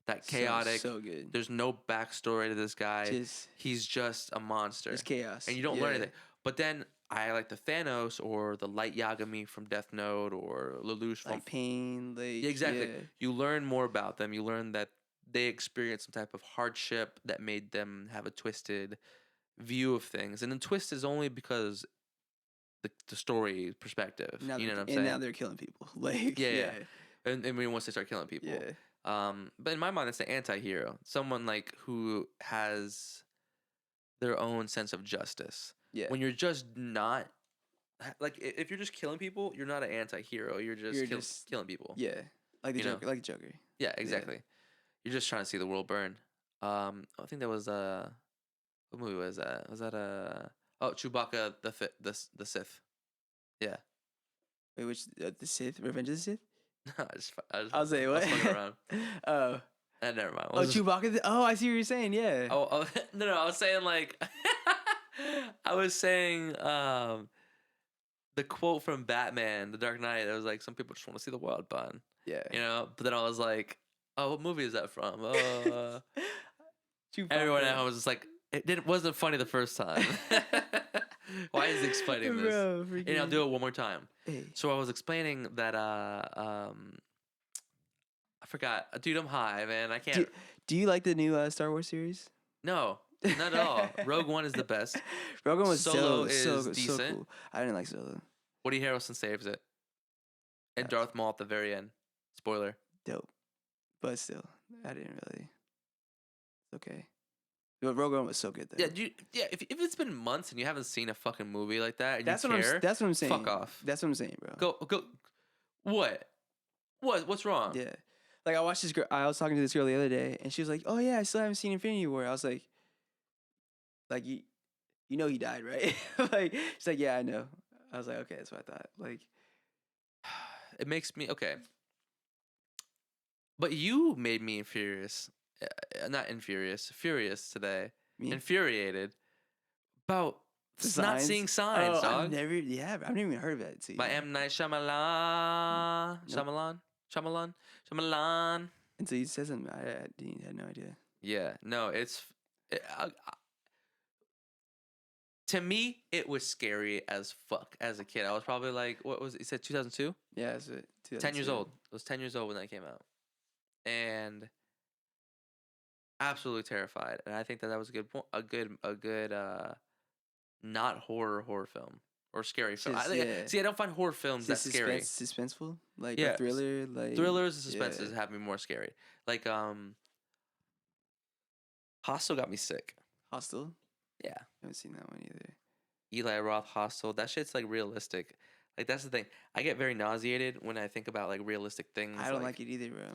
That chaotic. So good. There's no backstory to this guy. He's just a monster. It's chaos. And you don't learn anything. But then I like the Thanos or the Light Yagami from Death Note or Lelouch from Pain. Yeah, exactly. Yeah. You learn more about them. You learn that they experienced some type of hardship that made them have a twisted view of things. And the twist is only because the story perspective. Now you know what I'm saying? And now they're killing people. Like yeah. And once they start killing people. Yeah. But in my mind, it's the anti-hero. Someone like who has their own sense of justice. Yeah. When you're just not like if you're just killing people, you're not an anti-hero. You're just killing people. Yeah. Like the Joker. Like Joker. Yeah, exactly. Yeah. You're just trying to see the world burn. I think that was what movie was that? Was that Chewbacca the Sith? Yeah. Wait, which the Sith? Revenge of the Sith? I'll say what? Around. Oh. Never mind. Chewbacca. I see what you're saying. Yeah. Oh no! I was saying like, I was saying the quote from Batman, The Dark Knight. It was like, some people just want to see the world burn. Yeah. You know, but then I was like, oh, what movie is that from? Everyone at home was just like, wasn't funny the first time. Why is he explaining this? Bro, and I'll do it one more time. Hey. So I was explaining that I forgot. Dude, I'm high, man. I can't. Do you like the new Star Wars series? No, not at all. Rogue One is the best. Rogue One was Solo is decent. So cool. I didn't like Solo. Woody Harrelson saves it. And Darth Maul at the very end. Spoiler. Dope. But still, I didn't really. It's okay. But Rogue One was so good though. Yeah, if it's been months and you haven't seen a fucking movie like that, and that's you care, that's what I'm saying. Fuck off. That's what I'm saying, bro. Go. What? What's wrong? Yeah, like I watched this girl. I was talking to this girl the other day, and she was like, "Oh yeah, I still haven't seen Infinity War." I was like you know he died, right? Like she's like, "Yeah, I know." I was like, "Okay, that's what I thought." Like, it makes me okay. But you made me furious today. Me? Infuriated about not seeing signs, dog. I've never even heard of that. By M. Night Shyamalan. Nope. Shyamalan. And so you said something. I had no idea. Yeah, no, To me, it was scary as fuck as a kid. I was probably like, what was it? You said 2002? Yeah, it's 2002. 10 years old. I was 10 years old when that came out. And absolutely terrified. And I think that was a good point, a good not horror film or scary film. See, I don't find horror films that scary. Suspenseful? Like a thriller? Like thrillers and suspenses have me more scary. Like Hostel got me sick. Hostel? Yeah. I haven't seen that one either. Eli Roth Hostel. That shit's like realistic. Like that's the thing. I get very nauseated when I think about like realistic things. I don't like it either, bro.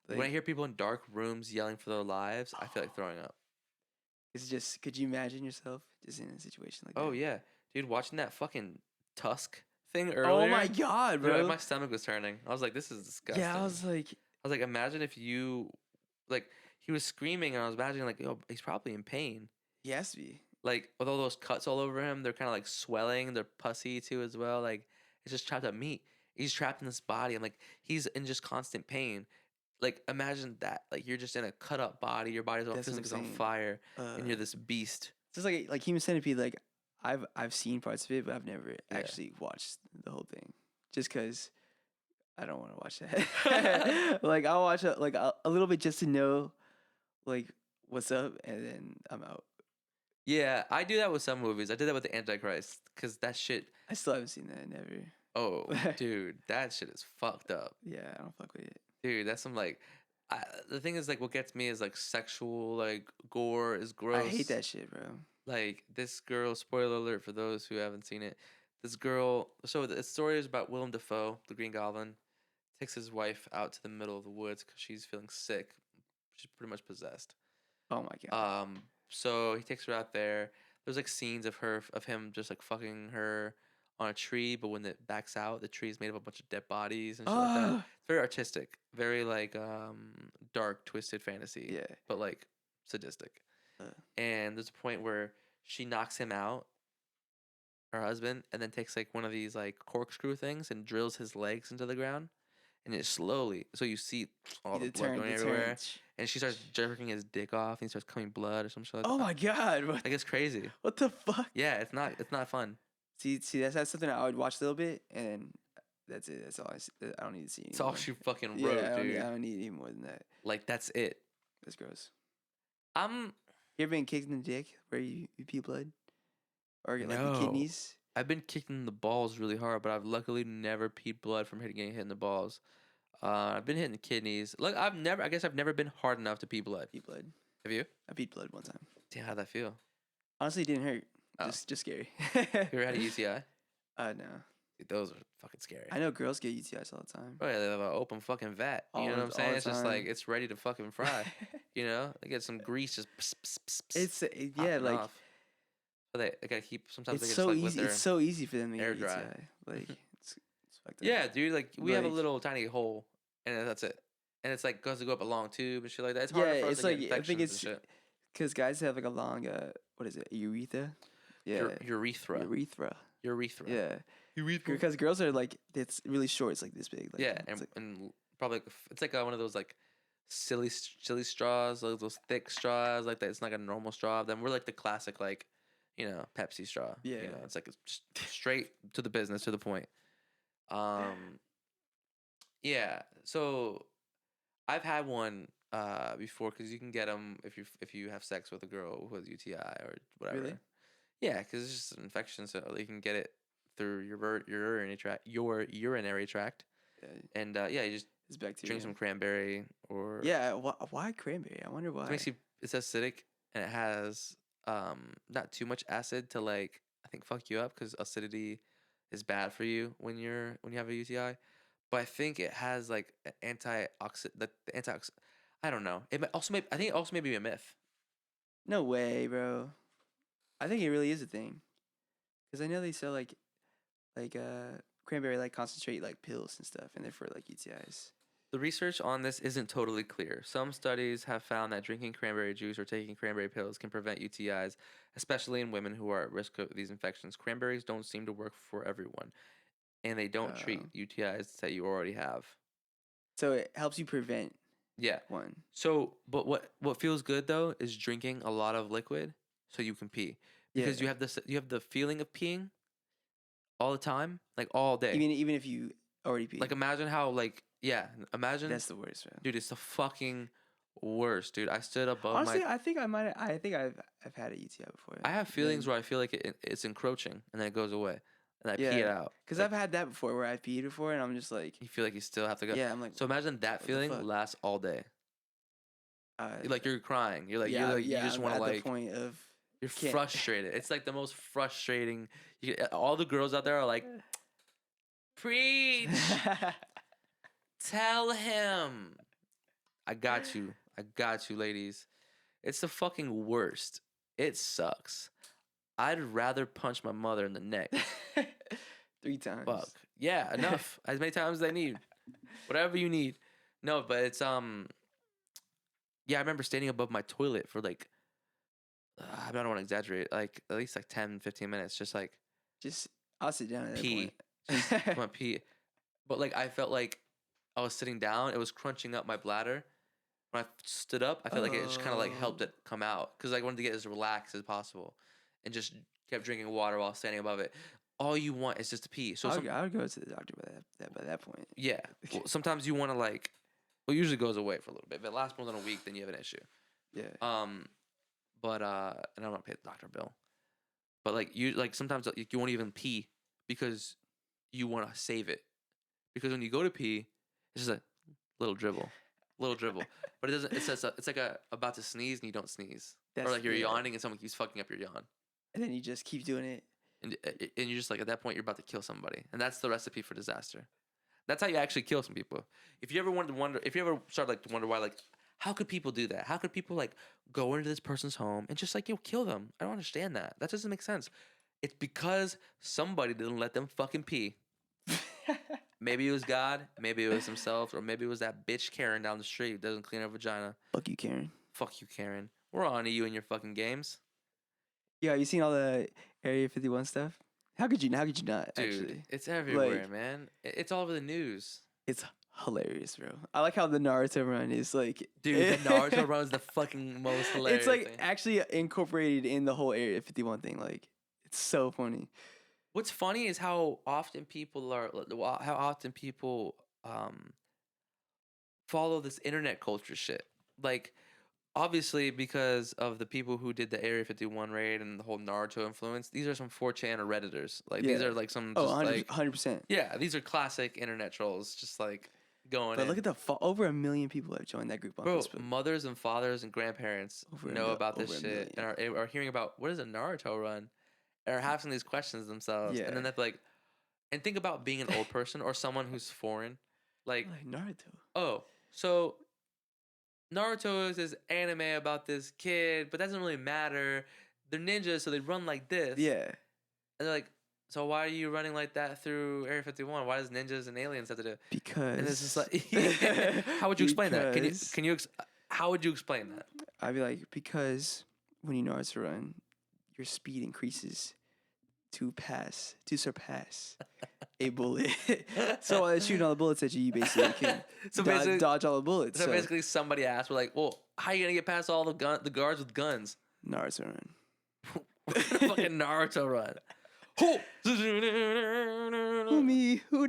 Like, when I hear people in dark rooms yelling for their lives, I feel like throwing up. It's just, could you imagine yourself just in a situation like that? Oh yeah, dude, watching that fucking Tusk thing earlier. Oh my god, bro! Dude, my stomach was turning. I was like, this is disgusting. Yeah, I was like, imagine if you, like, he was screaming, and I was imagining like, oh, he's probably in pain. He has to be. Like with all those cuts all over him, they're kind of like swelling. They're pussy too as well. Like it's just chopped up meat. He's trapped in this body. I'm like, he's in just constant pain. Like imagine that. Like you're just in a cut up body. Your body's all physically on fire, and you're this beast. It's just like Human Centipede. Like I've seen parts of it, but I've never actually watched the whole thing. Just because I don't want to watch that. Like I'll watch a little bit just to know, like what's up, and then I'm out. Yeah, I do that with some movies. I did that with the Antichrist because that shit. I still haven't seen that. Never. Oh, dude, that shit is fucked up. Yeah, I don't fuck with it. Dude, that's some like. The thing is, like, what gets me is like sexual, like gore is gross. I hate that shit, bro. Like this girl. Spoiler alert for those who haven't seen it. This girl. So the story is about Willem Dafoe, the Green Goblin, takes his wife out to the middle of the woods because she's feeling sick. She's pretty much possessed. Oh my god. So he takes her out there. There's like scenes of him just like fucking her on a tree, but when it backs out, the tree is made of a bunch of dead bodies and shit like that. It's very artistic, very like dark, twisted fantasy. Yeah. But like sadistic. And there's a point where she knocks him out, her husband, and then takes like one of these like corkscrew things and drills his legs into the ground. And it slowly, so you see all the blood going everywhere. And she starts jerking his dick off, and he starts coming blood or some shit like that. Oh my god! Like it's crazy. What the fuck? Yeah, it's not fun. See, that's something I would watch a little bit, and that's it. That's all I don't need to see. It's all she fucking wrote, dude. I don't need any more than that. Like that's it. That's gross. You ever been kicked in the dick where you pee blood, or like the kidneys? I've been kicked in the balls really hard, but I've luckily never peed blood from getting hit in the balls. I've been hitting the kidneys. Look, I guess I've never been hard enough to pee blood. Pee blood. Have you? I peed blood one time. Damn, how'd that feel? Honestly, it didn't hurt. Oh. Just scary. You ever had a UTI? No. Dude, those are fucking scary. I know girls get UTIs all the time. Oh yeah, they have an open fucking vat. You know what I'm saying? It's just like it's ready to fucking fry. You know, they get some grease just. It's like. Off. But they gotta keep. Sometimes it's they so easy. Easy. It's so easy for them to air get dry. UTI. Like it's fucked up. Yeah, dude. Like we have a little tiny hole, and that's it. And it's like goes to go up a long tube and shit like that. It's hard for us to get infections. I think it's because guys have like a long what is it, urethra? Yeah, urethra. Yeah, urethra. Because girls are like it's really short. It's like this big. Like, yeah, and probably it's like one of those like silly straws, like those thick straws like that. It's not like a normal straw. Then we're like the classic like, you know, Pepsi straw. Yeah, you know, it's like just straight to the business, to the point. Yeah. So I've had one before because you can get them if you have sex with a girl who has UTI or whatever. Really? Yeah, because it's just an infection, so you can get it through your urinary tract. Yeah. And you just drink some cranberry or Why cranberry? I wonder why. It's acidic and it has not too much acid to like I think fuck you up because acidity is bad for you when you have a UTI. But I think it has like an antioxidant. I don't know. I think it also may be a myth. No way, bro. I think it really is a thing. Because I know they sell like cranberry like concentrate like pills and stuff, and they're for like UTIs. The research on this isn't totally clear. Some studies have found that drinking cranberry juice or taking cranberry pills can prevent UTIs, especially in women who are at risk of these infections. Cranberries don't seem to work for everyone. And they don't treat UTIs that you already have. So it helps you prevent one. So, but what feels good, though, is drinking a lot of liquid so you can pee. because you have the feeling of peeing all the time, like all day. Even if you already peed. Like imagine how imagine. That's the worst, man. Dude, it's the fucking worst, dude. I stood above Honestly, I think I've had a UTI before. I have feelings where I feel like it's encroaching and then it goes away and I pee it out. Because like, I've had that before where I peed before and I'm just like, you feel like you still have to go. Yeah, I'm like, so imagine that feeling lasts all day. Like you're crying. You're like, you just want to like. The point of you're frustrated. It's like the most frustrating. All the girls out there are like, preach. Tell him. I got you, ladies. It's the fucking worst. It sucks. I'd rather punch my mother in the neck. 3 times. Fuck. Yeah, enough. As many times as I need. Whatever you need. No, but it's yeah, I remember standing above my toilet for like I don't want to exaggerate, like at least like 10, 15 minutes, just I'll sit down at pee. that point. Just want pee. But like I felt like I was sitting down, it was crunching up my bladder. When I stood up, I felt like it just kind of like helped it come out because I wanted to get as relaxed as possible, and just kept drinking water while standing above it. All you want is just to pee. So I would go to the doctor by that point. Yeah. Well, sometimes you want to like. Well, it usually goes away for a little bit. If it lasts more than a week, then you have an issue. Yeah. But and I don't want to pay the doctor bill. But like sometimes you won't even pee because you want to save it. Because when you go to pee, it's just a little dribble. But it doesn't. It's like about to sneeze and you don't sneeze, or like you're yawning and someone keeps fucking up your yawn. And then you just keep doing it. And you're just like at that point you're about to kill somebody, and that's the recipe for disaster. That's how you actually kill some people. If you ever start like to wonder why, like, how could people do that? How could people like go into this person's home and just like kill them? I don't understand that. That doesn't make sense. It's because somebody didn't let them fucking pee. Maybe it was God, maybe it was themselves, or maybe it was that bitch Karen down the street who doesn't clean her vagina. Fuck you, Karen. Fuck you, Karen. We're on to you and your fucking games. Yeah, you seen all the Area 51 stuff? How could you not? Dude, actually? It's everywhere, man. It's all over the news. It's hilarious, bro. I like how the Naruto run is like... Dude, the Naruto run is the fucking most hilarious It's like thing. actually incorporated in the whole Area 51 thing. Like, it's so funny. What's funny is how often people follow this internet culture shit. Like, obviously, because of the people who did the Area 51 raid and the whole Naruto influence, these are some 4chan or Redditors. Like, these are like some... 100%. Yeah, these are classic internet trolls just like going But look at over 1 million people have joined that group on Facebook. Mothers and fathers and grandparents know about this shit and are hearing about what is a Naruto run and are having these questions themselves. Yeah. And then they're like... And think about being an old person or someone who's foreign. Like Naruto. Oh, so... Naruto is this anime about this kid, but that doesn't really matter. They're ninjas, so they run like this. Yeah. And they're like, so why are you running like that through Area 51? Why does ninjas and aliens have to do? Because. And it's just like, how would you explain that? How would you explain that? I'd be like, because when you Naruto run, your speed increases to surpass a bullet. So while they're shooting all the bullets at you, you basically can dodge all the bullets. So basically somebody asked, we're like, well, how are you going to get past all the guards with guns? Naruto run. Fucking Naruto run. Me, who I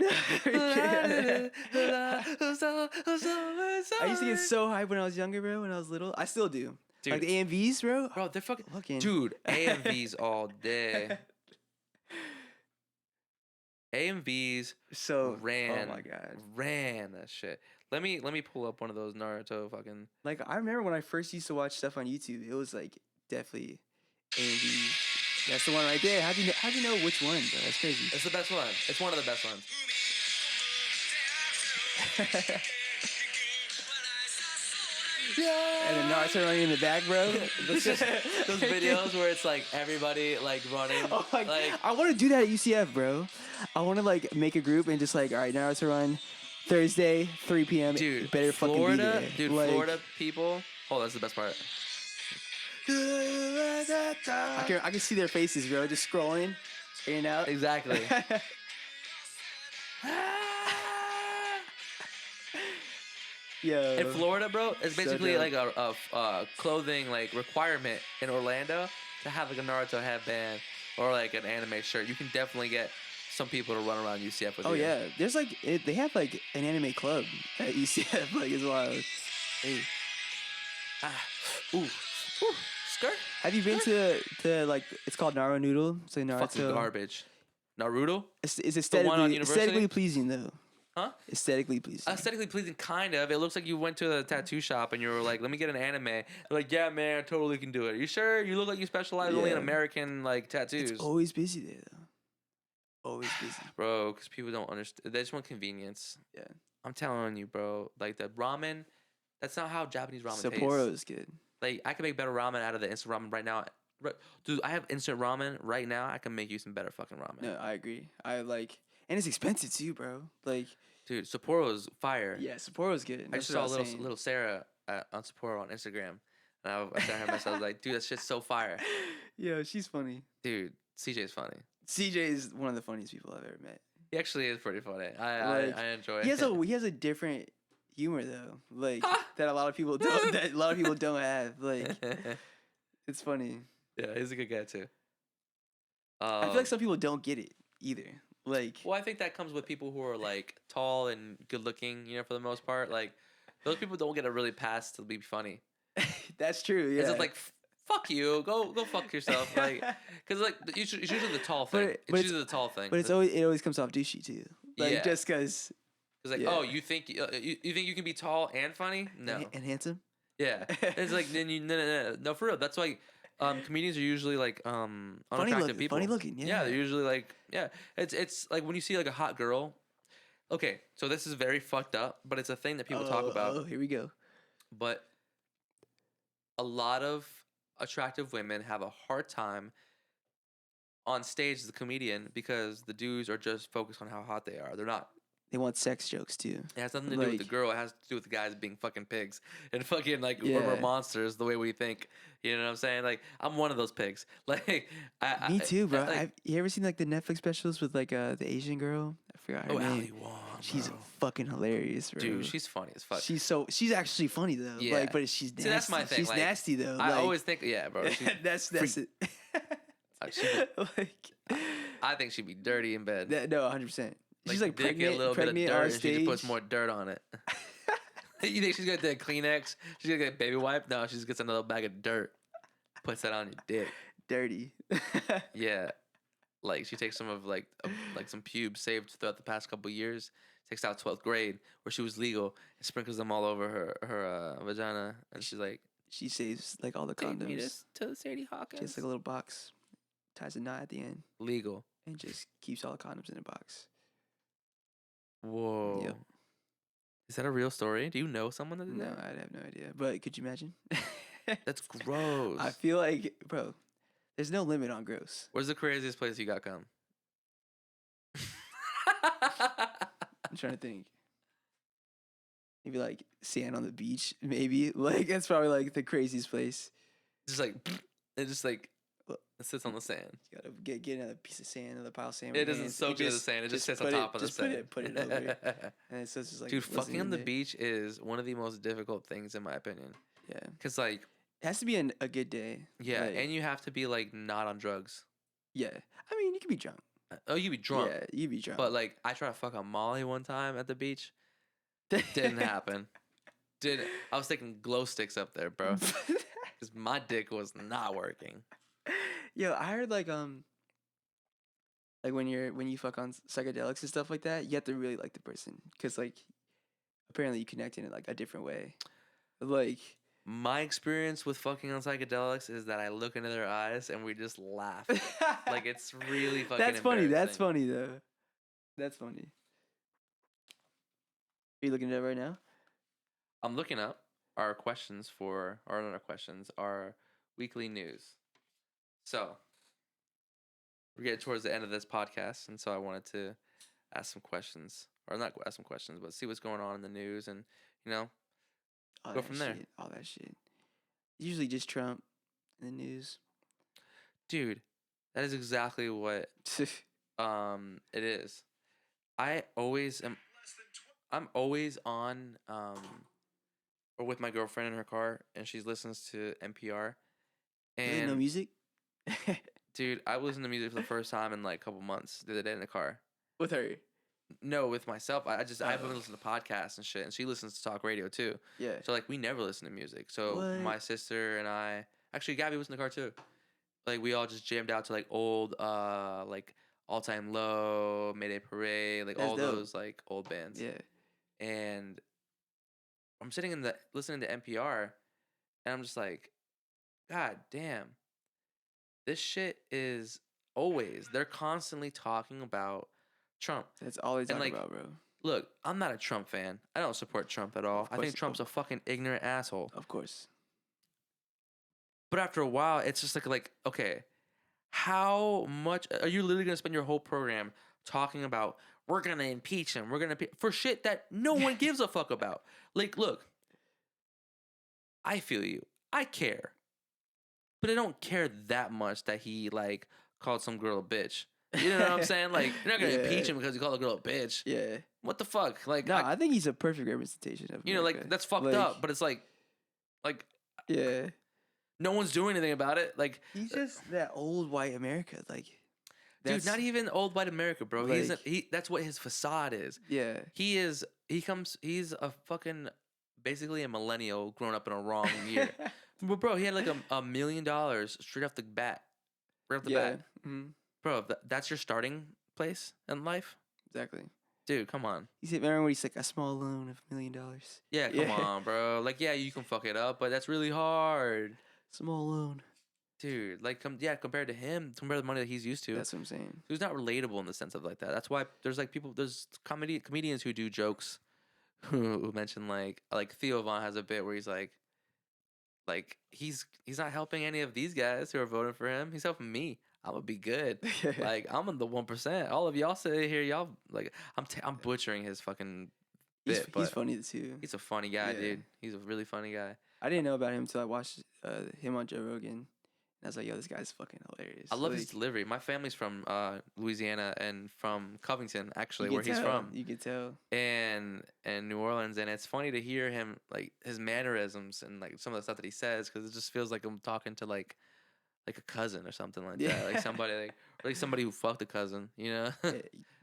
used to get so hyped when I was younger, bro, when I was little. I still do. Dude. Like the AMVs, bro. Bro, they're fucking... Dude, AMVs all day. AMVs ran. Oh my god, ran that shit. Let me pull up one of those Naruto fucking. Like I remember when I first used to watch stuff on YouTube, it was like definitely AMV. That's the one right there. How'd you know which one, bro? That's crazy. It's the best one. It's one of the best ones. Yeah. And then Naruto running in the back, bro. Those videos where it's like everybody like running. Oh my, like I want to do that at UCF, bro. I want to like make a group and just like, all right, Naruto run Thursday, 3 p.m. Dude, better Florida, fucking be there. Dude, like, Florida people. Oh, that's the best part. I can see their faces, bro, just scrolling in and out. Exactly. Yo, in Florida, bro, it's basically like a clothing like requirement in Orlando to have like a Naruto headband or like an anime shirt. You can definitely get some people to run around UCF with you. Oh yeah, there's like they have like an anime club at UCF. Like it's wild. Hey, ooh, skirt. have you been to like it's called Naruto Noodle? It's like Naruto. Fucking garbage. Naruto. It's the one on aesthetically pleasing though. Huh? Aesthetically pleasing. Aesthetically pleasing, kind of. It looks like you went to the tattoo shop and you were like, "Let me get an anime." They're like, "Yeah, man, I totally can do it." Are you sure? You look like you specialize only in American like tattoos. It's always busy there though. Always busy, bro. Because people don't understand. They just want convenience. Yeah, I'm telling you, bro. Like the ramen, that's not how Japanese ramen tastes. Sapporo is good. Like I can make better ramen out of the instant ramen right now. Dude, I have instant ramen right now. I can make you some better fucking ramen. No, I agree. I like, and it's expensive too, bro. Like. Dude, Sapporo's fire. Yeah, Sapporo's good. I just saw little Sarah on Sapporo on Instagram, and I sent her a message. I was like, "Dude, that shit's so fire." Yeah, she's funny. Dude, CJ's funny. CJ is one of the funniest people I've ever met. He actually is pretty funny. I enjoy it. He has a different humor though, like that a lot of people don't have. Like, it's funny. Yeah, he's a good guy too. I feel like some people don't get it either. Like, well, I think that comes with people who are like tall and good looking, you know, for the most part. Like, those people don't get a really pass to be funny. That's true. Yeah, it's like fuck you, go fuck yourself. Like, because like it's usually the tall thing. It's usually the tall thing. But it always comes off douchey too. Like just because. It's like, oh, you think you can be tall and funny? No, and handsome. Yeah, it's like then no for real. That's why. Comedians are usually like unattractive people. Funny looking, yeah. Yeah, they're usually like It's like when you see like a hot girl. Okay, so this is very fucked up, but it's a thing that people talk about. Oh, here we go. But a lot of attractive women have a hard time on stage as a comedian because the dudes are just focused on how hot they are. They're not. They want sex jokes too. It has nothing to do with the girl. It has to do with the guys being fucking pigs and fucking like we're monsters the way we think. You know what I'm saying? Like I'm one of those pigs. Like me too, bro. You ever seen like the Netflix specials with like the Asian girl? I forgot her name. Ali Wong. She's fucking hilarious, bro. Dude, she's funny as fuck. She's actually funny though. Yeah. Like, but she's nasty. See, that's my thing. She's nasty though. I always think, bro. That's it. I think she'd be dirty in bed. No, 100%. She's like pregnant, a little bit of dirt, and she just puts more dirt on it. You think she's gonna get a Kleenex? She's gonna get a baby wipe? No, she just gets another bag of dirt. Puts that on your dick. Dirty. Yeah, like she takes some of like some pubes saved throughout the past couple years. Takes out 12th grade where she was legal and sprinkles them all over her vagina, and she's like, she saves like all the condoms. Take me to Sadie Hawkins. She has like a little box, ties a knot at the end. Legal. And just keeps all the condoms in a box. Whoa. Yep. Is that a real story? Do you know someone that did that? No, I have no idea. But could you imagine? That's gross. I feel like, bro, there's no limit on gross. Where's the craziest place you got cum? I'm trying to think. Maybe like sand on the beach, maybe. Like that's probably like the craziest place. It sits on the sand. You gotta get another piece of sand, another pile of sand. It doesn't soak into the sand. It just sits on top of the sand. Put it over. And it's just like, dude, fucking on the beach is one of the most difficult things in my opinion. Yeah. Because like it has to be a good day. Yeah, like, and you have to be like not on drugs. Yeah. I mean, you can be drunk. Oh, you be drunk. Yeah, you be drunk. But like I tried to fuck on Molly one time at the beach. Didn't happen. I was taking glow sticks up there, bro. Because my dick was not working. Yo, I heard like when you fuck on psychedelics and stuff like that, you have to really like the person because like apparently you connect in like a different way. Like my experience with fucking on psychedelics is that I look into their eyes and we just laugh. Like it's really fucking. That's funny. That's funny though. That's funny. Are you looking at it right now? I'm looking up our questions our weekly news. So, we're getting towards the end of this podcast, and so I wanted to ask some questions. Or not ask some questions, but see what's going on in the news and, go from there. All that shit. Usually just Trump in the news. Dude, that is exactly what it is. I'm always on or with my girlfriend in her car, and she listens to NPR. And no music? Dude, I listened to music for the first time in like a couple months the other day in the car. With her? No, with myself. I haven't listened to podcasts and shit, and she listens to talk radio too. Yeah. So like we never listen to music. So my sister and I, actually Gabby was in the car too. Like we all just jammed out to like old like All Time Low, Mayday Parade, like all those like old bands. Yeah. And I'm sitting listening to NPR, and I'm just like, God damn, this shit is always, they're constantly talking about Trump. That's all they talk about, bro. Look, I'm not a Trump fan. I don't support Trump at all. I think Trump's a fucking ignorant asshole. Of course. But after a while, it's just like, okay, how much are you literally gonna spend your whole program talking about? We're gonna impeach him. We're gonna for shit that no one gives a fuck about. Like, look, I feel you. I care, but I don't care that much that he like called some girl a bitch. You know what I'm saying? Like, you're not gonna impeach him because he called a girl a bitch. Yeah. What the fuck? Like, no, I think he's a perfect representation of America. You know, like that's fucked up. But it's like, yeah, no one's doing anything about it. Like, he's just that old white America. Like, dude, not even old white America, bro. Like, that's what his facade is. Yeah. He's a fucking basically a millennial grown up in a wrong year. But bro, he had like $1 million straight off the bat. Right off the bat. Mm-hmm. Bro, that's your starting place in life? Exactly. Dude, come on. Remember when he's like, a small loan of $1 million? Yeah, come on, bro. Like, yeah, you can fuck it up, but that's really hard. Small loan. Dude, like, compared to him, compared to the money that he's used to. That's what I'm saying. He's not relatable in the sense of like that. That's why there's like there's comedians who do jokes who mention like Theo Von has a bit where he's like he's not helping any of these guys who are voting for him. He's helping me. I'm gonna be good. Like, I'm in the 1%. All of y'all sit here, y'all like I'm butchering his fucking bit. He's funny too. He's a funny guy, dude. He's a really funny guy. I didn't know about him until I watched him on Joe Rogan. And I was like, yo, this guy's fucking hilarious. I love his delivery. My family's from Louisiana and from Covington, actually, where he's from. You can tell. And New Orleans, and it's funny to hear him, like, his mannerisms and like some of the stuff that he says, because it just feels like I'm talking to like a cousin or something like that, like somebody like somebody who fucked a cousin, you know?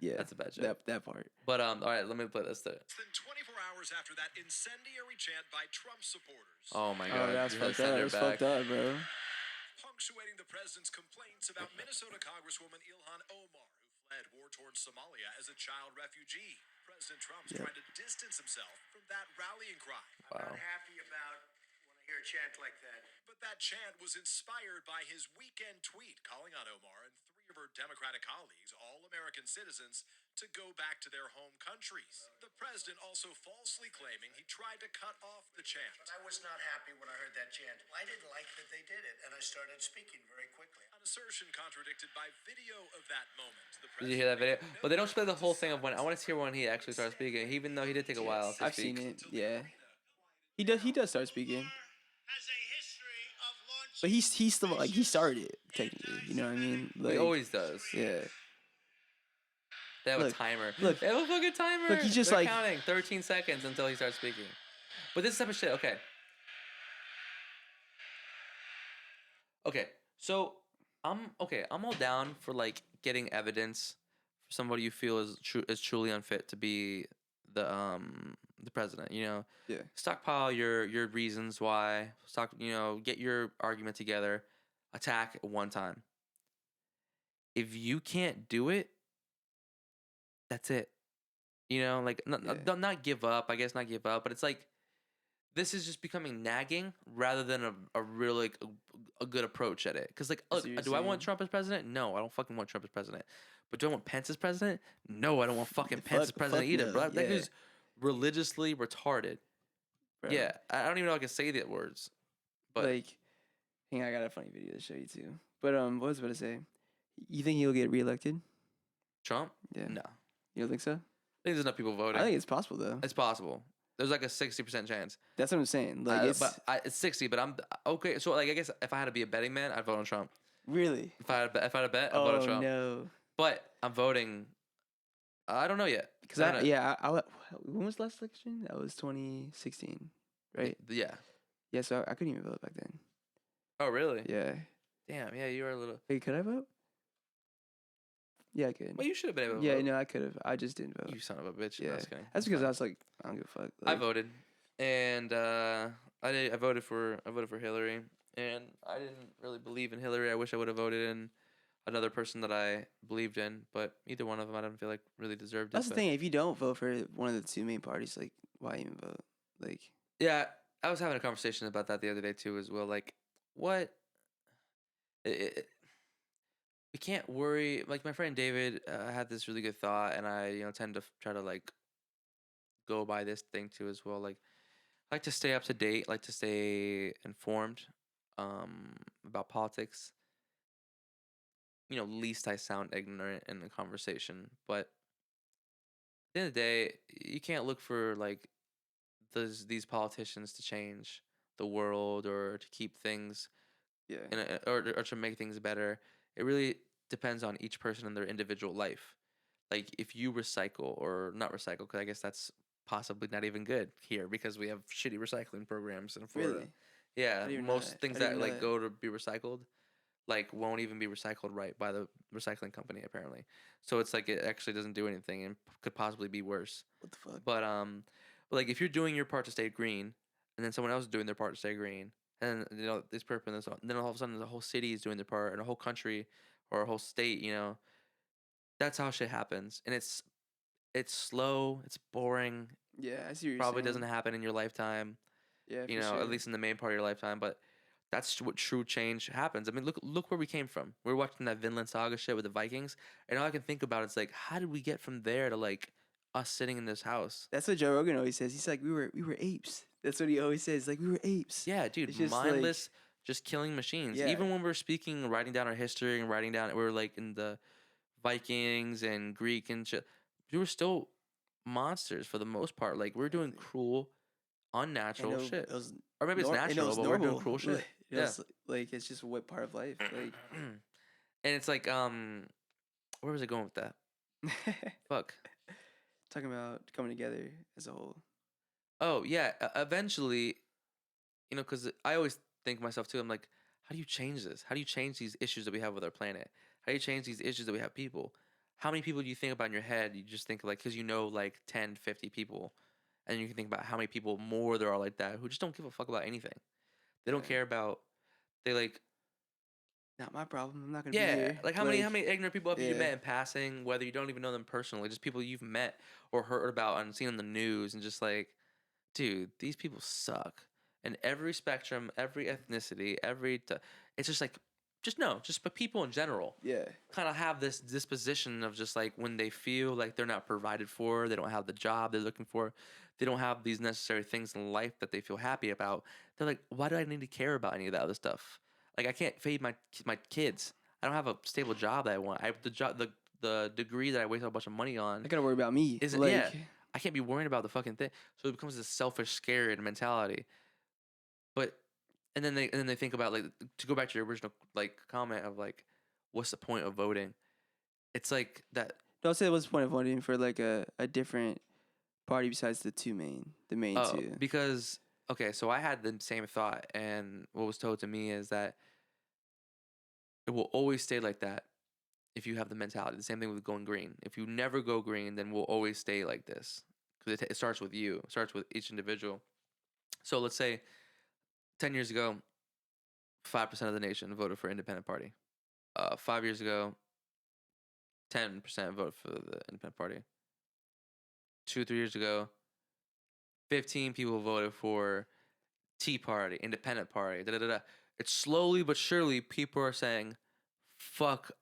Yeah, that's a bad joke. That part. But all right, let me play this too. Less than 24 hours after that incendiary chant by Trump supporters. Oh my god, that's fucked up. That's fucked up, bro. Punctuating the president's complaints about Minnesota Congresswoman Ilhan Omar, who fled war-torn Somalia as a child refugee. President Trump's trying to distance himself from that rallying cry. I'm not happy about when I hear a chant like that. But that chant was inspired by his weekend tweet calling on Omar and 3 of her Democratic colleagues, all American citizens, to go back to their home countries. The president also falsely claiming he tried to cut off the chant. But I was not happy when I heard that chant. I didn't like that they did it, and I started speaking very quickly. An assertion contradicted by video of that moment. Did you hear that video? But they don't play the whole thing of when. I want to hear when he actually started speaking, even though he did take a while to speak. I've seen it. Yeah, he does start speaking. But he's still like, he started it technically. You know what I mean? Like, he always does. Yeah. They have a timer. Look, they have a fucking timer. Look, he's just They're like counting 13 seconds until he starts speaking. But this type of shit, okay. Okay, so I'm all down for like getting evidence for somebody you feel is truly unfit to be the president. You know, stockpile your reasons why. Get your argument together. Attack at one time. If you can't do it, that's it. You know, like not give up. I guess not give up, but it's like this is just becoming nagging rather than a real like a good approach at it. Because like, look, do I want Trump as president? No, I don't fucking want Trump as president. But do I want Pence as president? No, I don't want fucking Pence as president either. Bro, that is religiously retarded. Bro. Yeah, I don't even know if I can say the words. But like, hang on, I got a funny video to show you too. But what was I about to say? You think he'll get reelected? Trump? Yeah. No. You don't think so? I think there's enough people voting. I think it's possible though. It's possible. There's like a 60% chance. That's what I'm saying. Like it's 60, but I'm okay. So like, I guess if I had to be a betting man, I'd vote on Trump. Really? If I had to bet, I'd vote on Trump. No. But I'm voting. I don't know yet. Because when was the last election? That was 2016, right? Yeah. Yeah. So I couldn't even vote back then. Oh really? Yeah. Damn, yeah, you were a little. Wait, could I vote? Yeah, I could. Well, you should have been able to Yeah, vote. no, I could have. I just didn't vote. You son of a bitch. Yeah, No, that's because I was like, I don't give a fuck. I voted, and I voted for Hillary, and I didn't really believe in Hillary. I wish I would have voted in another person that I believed in, but either one of them I don't feel like really deserved it. That's the thing. If you don't vote for one of the two main parties, like, why even vote? Like, yeah, I was having a conversation about that the other day too, as well. Like, what? We can't worry. Like my friend David had this really good thought, and I tend to try to like go by this thing too as well. Like, I like to stay up to date, like to stay informed about politics. Least I sound ignorant in the conversation, but at the end of the day, you can't look for like these politicians to change the world or to keep things, or to make things better. It really depends on each person in their individual life. Like if you recycle or not recycle, because I guess that's possibly not even good here because we have shitty recycling programs in Florida. really? Yeah, most things that like go to be recycled like won't even be recycled right by the recycling company apparently. So it's like it actually doesn't do anything and could possibly be worse. What the fuck? But like if you're doing your part to stay green, and then someone else is doing their part to stay green, and this person, and then all of a sudden the whole city is doing their part, and a whole country or a whole state, that's how shit happens, and it's slow, it's boring. Yeah, I see what you're Probably saying. doesn't happen in your lifetime. Yeah, for sure. sure. At least in the main part of your lifetime, but that's what true change happens. I mean, look where we came from. We were watching that Vinland Saga shit with the Vikings, and all I can think about is like, how did we get from there to like us sitting in this house? That's what Joe Rogan always says. He's like, we were apes. That's what he always says. Like, we were apes. Yeah, dude, It's just mindless, just killing machines. Yeah. Even when we're speaking and writing down our history and writing down, we're like in the Vikings and Greek and shit. We were still monsters for the most part. Like we're doing cruel, unnatural shit. Or maybe it's natural, but we're doing cruel shit. Like it's just what part of life. Like, and it's like, where was I going with that? Fuck. Talking about coming together as a whole. Oh yeah, eventually, because I always think myself too. I'm like, how do you change this? How do you change these issues that we have with our planet? How do you change these issues that we have people? How many people do you think about in your head? You just think like, because like 10, 50 people. And you can think about how many people more there are like that who just don't give a fuck about anything. They don't care about, they like. Not my problem. I'm not going to be here. Like how many ignorant people have you met in passing, whether you don't even know them personally, just people you've met or heard about and seen on the news, and just like, dude, these people suck. And every spectrum, every ethnicity, it's just like, but people in general, kind of have this disposition of just like when they feel like they're not provided for, they don't have the job they're looking for, they don't have these necessary things in life that they feel happy about. They're like, why do I need to care about any of that other stuff? Like I can't feed my kids. I don't have a stable job that I want. I have the degree that I waste a bunch of money on. I gotta worry about me. I can't be worrying about the fucking thing. So it becomes this selfish, scared mentality. And then they think about like, to go back to your original like comment of like, what's the point of voting? It's like that. Don't say what's the point of voting for like a different party besides the main two. Because okay, so I had the same thought, and what was told to me is that it will always stay like that if you have the mentality. The same thing with going green. If you never go green, then we'll always stay like this because it starts with you. It starts with each individual. So let's say 10 years ago, 5% of the nation voted for independent party. 5 years ago, 10% voted for the independent party. 2-3 years ago, 15 people voted for Tea Party, independent party. It's slowly but surely people are saying, fuck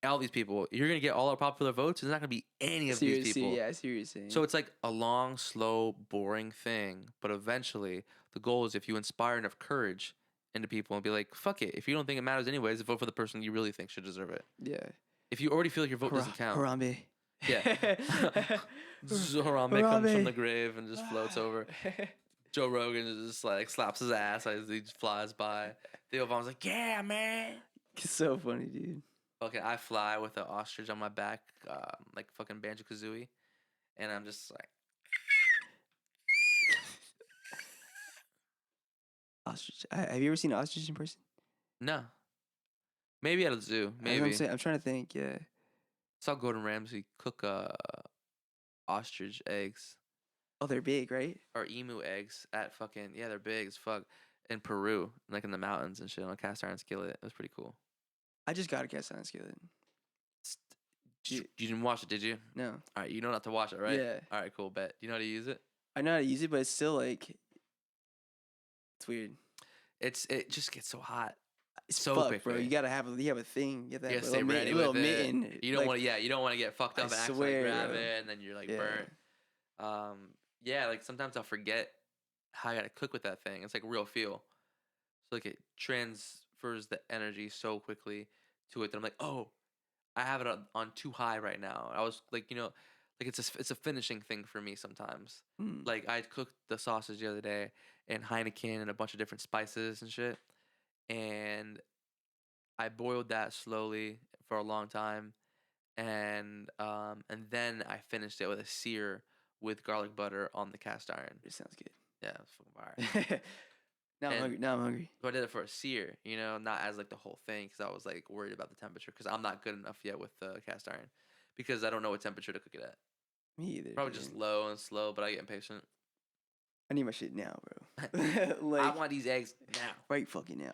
all these people. You're going to get all our popular votes. There's not going to be any of these people. Yeah, I see what you're saying. So it's like a long, slow, boring thing. But eventually, the goal is if you inspire enough courage into people and be like, fuck it. If you don't think it matters anyways, vote for the person you really think should deserve it. Yeah. If you already feel like your vote doesn't count. Harambe. Yeah. Harambe comes from the grave and just floats over. Joe Rogan just like slaps his ass as he just flies by. Theo Von's like, yeah, man. It's so funny, dude. Okay, I fly with an ostrich on my back, like fucking Banjo-Kazooie. And I'm just like... Ostrich. Have you ever seen an ostrich in person? No. Maybe at a zoo. Maybe. I'm saying. I'm trying to think. Yeah. Saw Gordon Ramsay cook ostrich eggs. Oh, they're big, right? Or emu eggs at fucking they're big as fuck in Peru, like in the mountains and shit on a cast iron skillet. It was pretty cool. I just got a cast iron skillet. You didn't watch it, did you? No. All right, you know not to watch it, right? Yeah. All right, cool. Bet. Do you know how to use it? I know how to use it, but it's still like it's weird. It just gets so hot. It's so quick, bro. You gotta have a thing. You gotta stay ready with it. You don't want to get fucked up and actually grab it, and then you're like burnt. Like sometimes I'll forget how I gotta cook with that thing. It's like real feel. So like it transfers the energy so quickly to it that I'm like, oh, I have it on too high right now. I was like, like it's a finishing thing for me sometimes. Like I cooked the sausage the other day in Heineken and a bunch of different spices and shit, and I boiled that slowly for a long time, and then I finished it with a sear with garlic butter on the cast iron. It sounds good. Yeah, it was fucking fire. Now I'm hungry. So I did it for a sear, not as like the whole thing, because I was like worried about the temperature, because I'm not good enough yet with the cast iron, because I don't know what temperature to cook it at. Me either. Probably just low and slow, but I get impatient. I need my shit now, bro. Like, I want these eggs now. Right fucking now.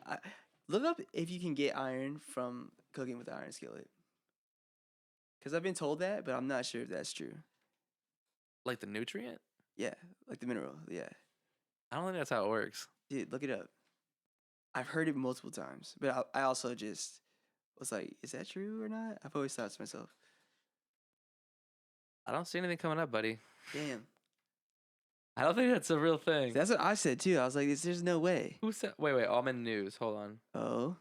Look up if you can get iron from cooking with the iron skillet. Because I've been told that, but I'm not sure if that's true. Like the nutrient? Yeah, like the mineral, yeah. I don't think that's how it works. Dude, look it up. I've heard it multiple times, but I also just was like, is that true or not? I've always thought to myself. I don't see anything coming up, buddy. Damn. I don't think that's a real thing. That's what I said too. I was like, there's no way. Who said? Wait. I'm in news. Hold on. Oh.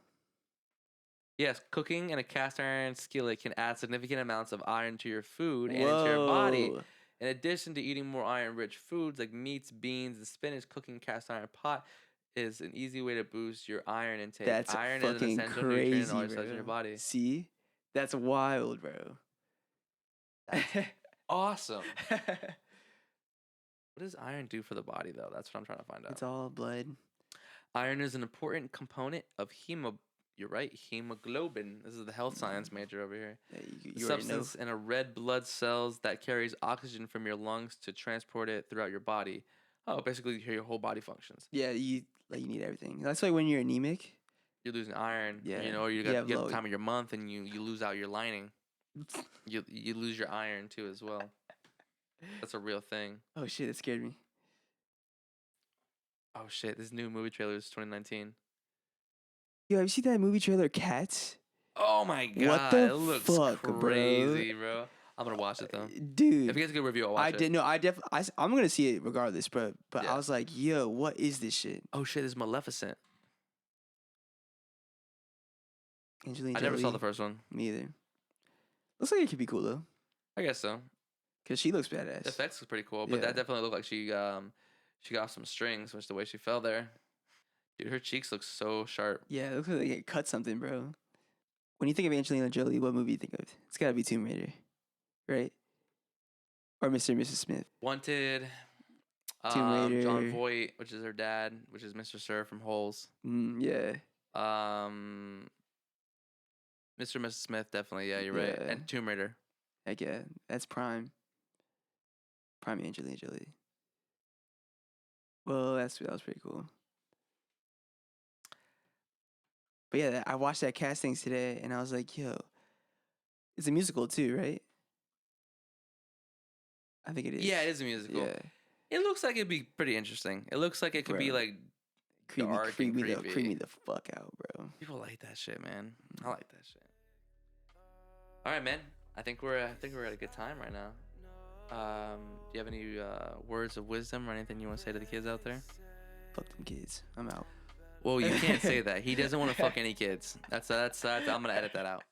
Yes, cooking in a cast iron skillet can add significant amounts of iron to your food and into your body. In addition to eating more iron-rich foods like meats, beans, and spinach, cooking cast iron pot is an easy way to boost your iron intake. That's iron fucking is an essential crazy, nutrient in all bro. cells in your body. See? That's wild, bro. That's awesome. What does iron do for the body, though? That's what I'm trying to find out. It's all blood. Iron is an important component of You're right, hemoglobin. This is the health science major over here. Yeah, you substance in a red blood cells that carries oxygen from your lungs to transport it throughout your body. Oh, basically, your whole body functions. Yeah, you need everything. That's like when you're anemic. You're losing iron. Yeah. Or you got the time of your month and you lose out your lining. You lose your iron too as well. That's a real thing. Oh shit, that scared me. Oh shit, this new movie trailer is 2019. Yo, have you seen that movie trailer, Cats? Oh my god, what the it looks fuck, crazy, bro. I'm gonna watch it though, dude. If it gets a good review, I'll watch it. I'm gonna see it regardless, but Yeah. I was like, yo, what is this shit? Oh shit, this is Maleficent. Angelina I never saw the first one. Me either. Looks like it could be cool though. I guess so. Cause she looks badass. The effects was pretty cool, but Yeah. that definitely looked like she got some strings, which the way she fell there. Dude, her cheeks look so sharp. Yeah, it looks like they cut something, bro. When you think of Angelina Jolie, what movie do you think of? It's gotta be Tomb Raider, right? Or Mr. and Mrs. Smith. Wanted. Tomb Raider. John Voight, which is her dad, which is Mr. Sir from Holes. Yeah. Mr. and Mrs. Smith, definitely. Yeah, you're right. Yeah. And Tomb Raider. Heck yeah, that's prime. Prime Angelina Jolie. Well, that was pretty cool. But yeah, I watched that castings today, and I was like, yo, it's a musical too, right? I think it is. Yeah, it is a musical. Yeah. It looks like it'd be pretty interesting. It looks like it could be like dark and creepy. Creep me the fuck out, bro. People like that shit, man. I like that shit. All right, man. I think we're at a good time right now. Do you have any words of wisdom or anything you want to say to the kids out there? Fuck them kids. I'm out. Well, you can't say that. He doesn't want to fuck any kids. That's I'm gonna edit that out.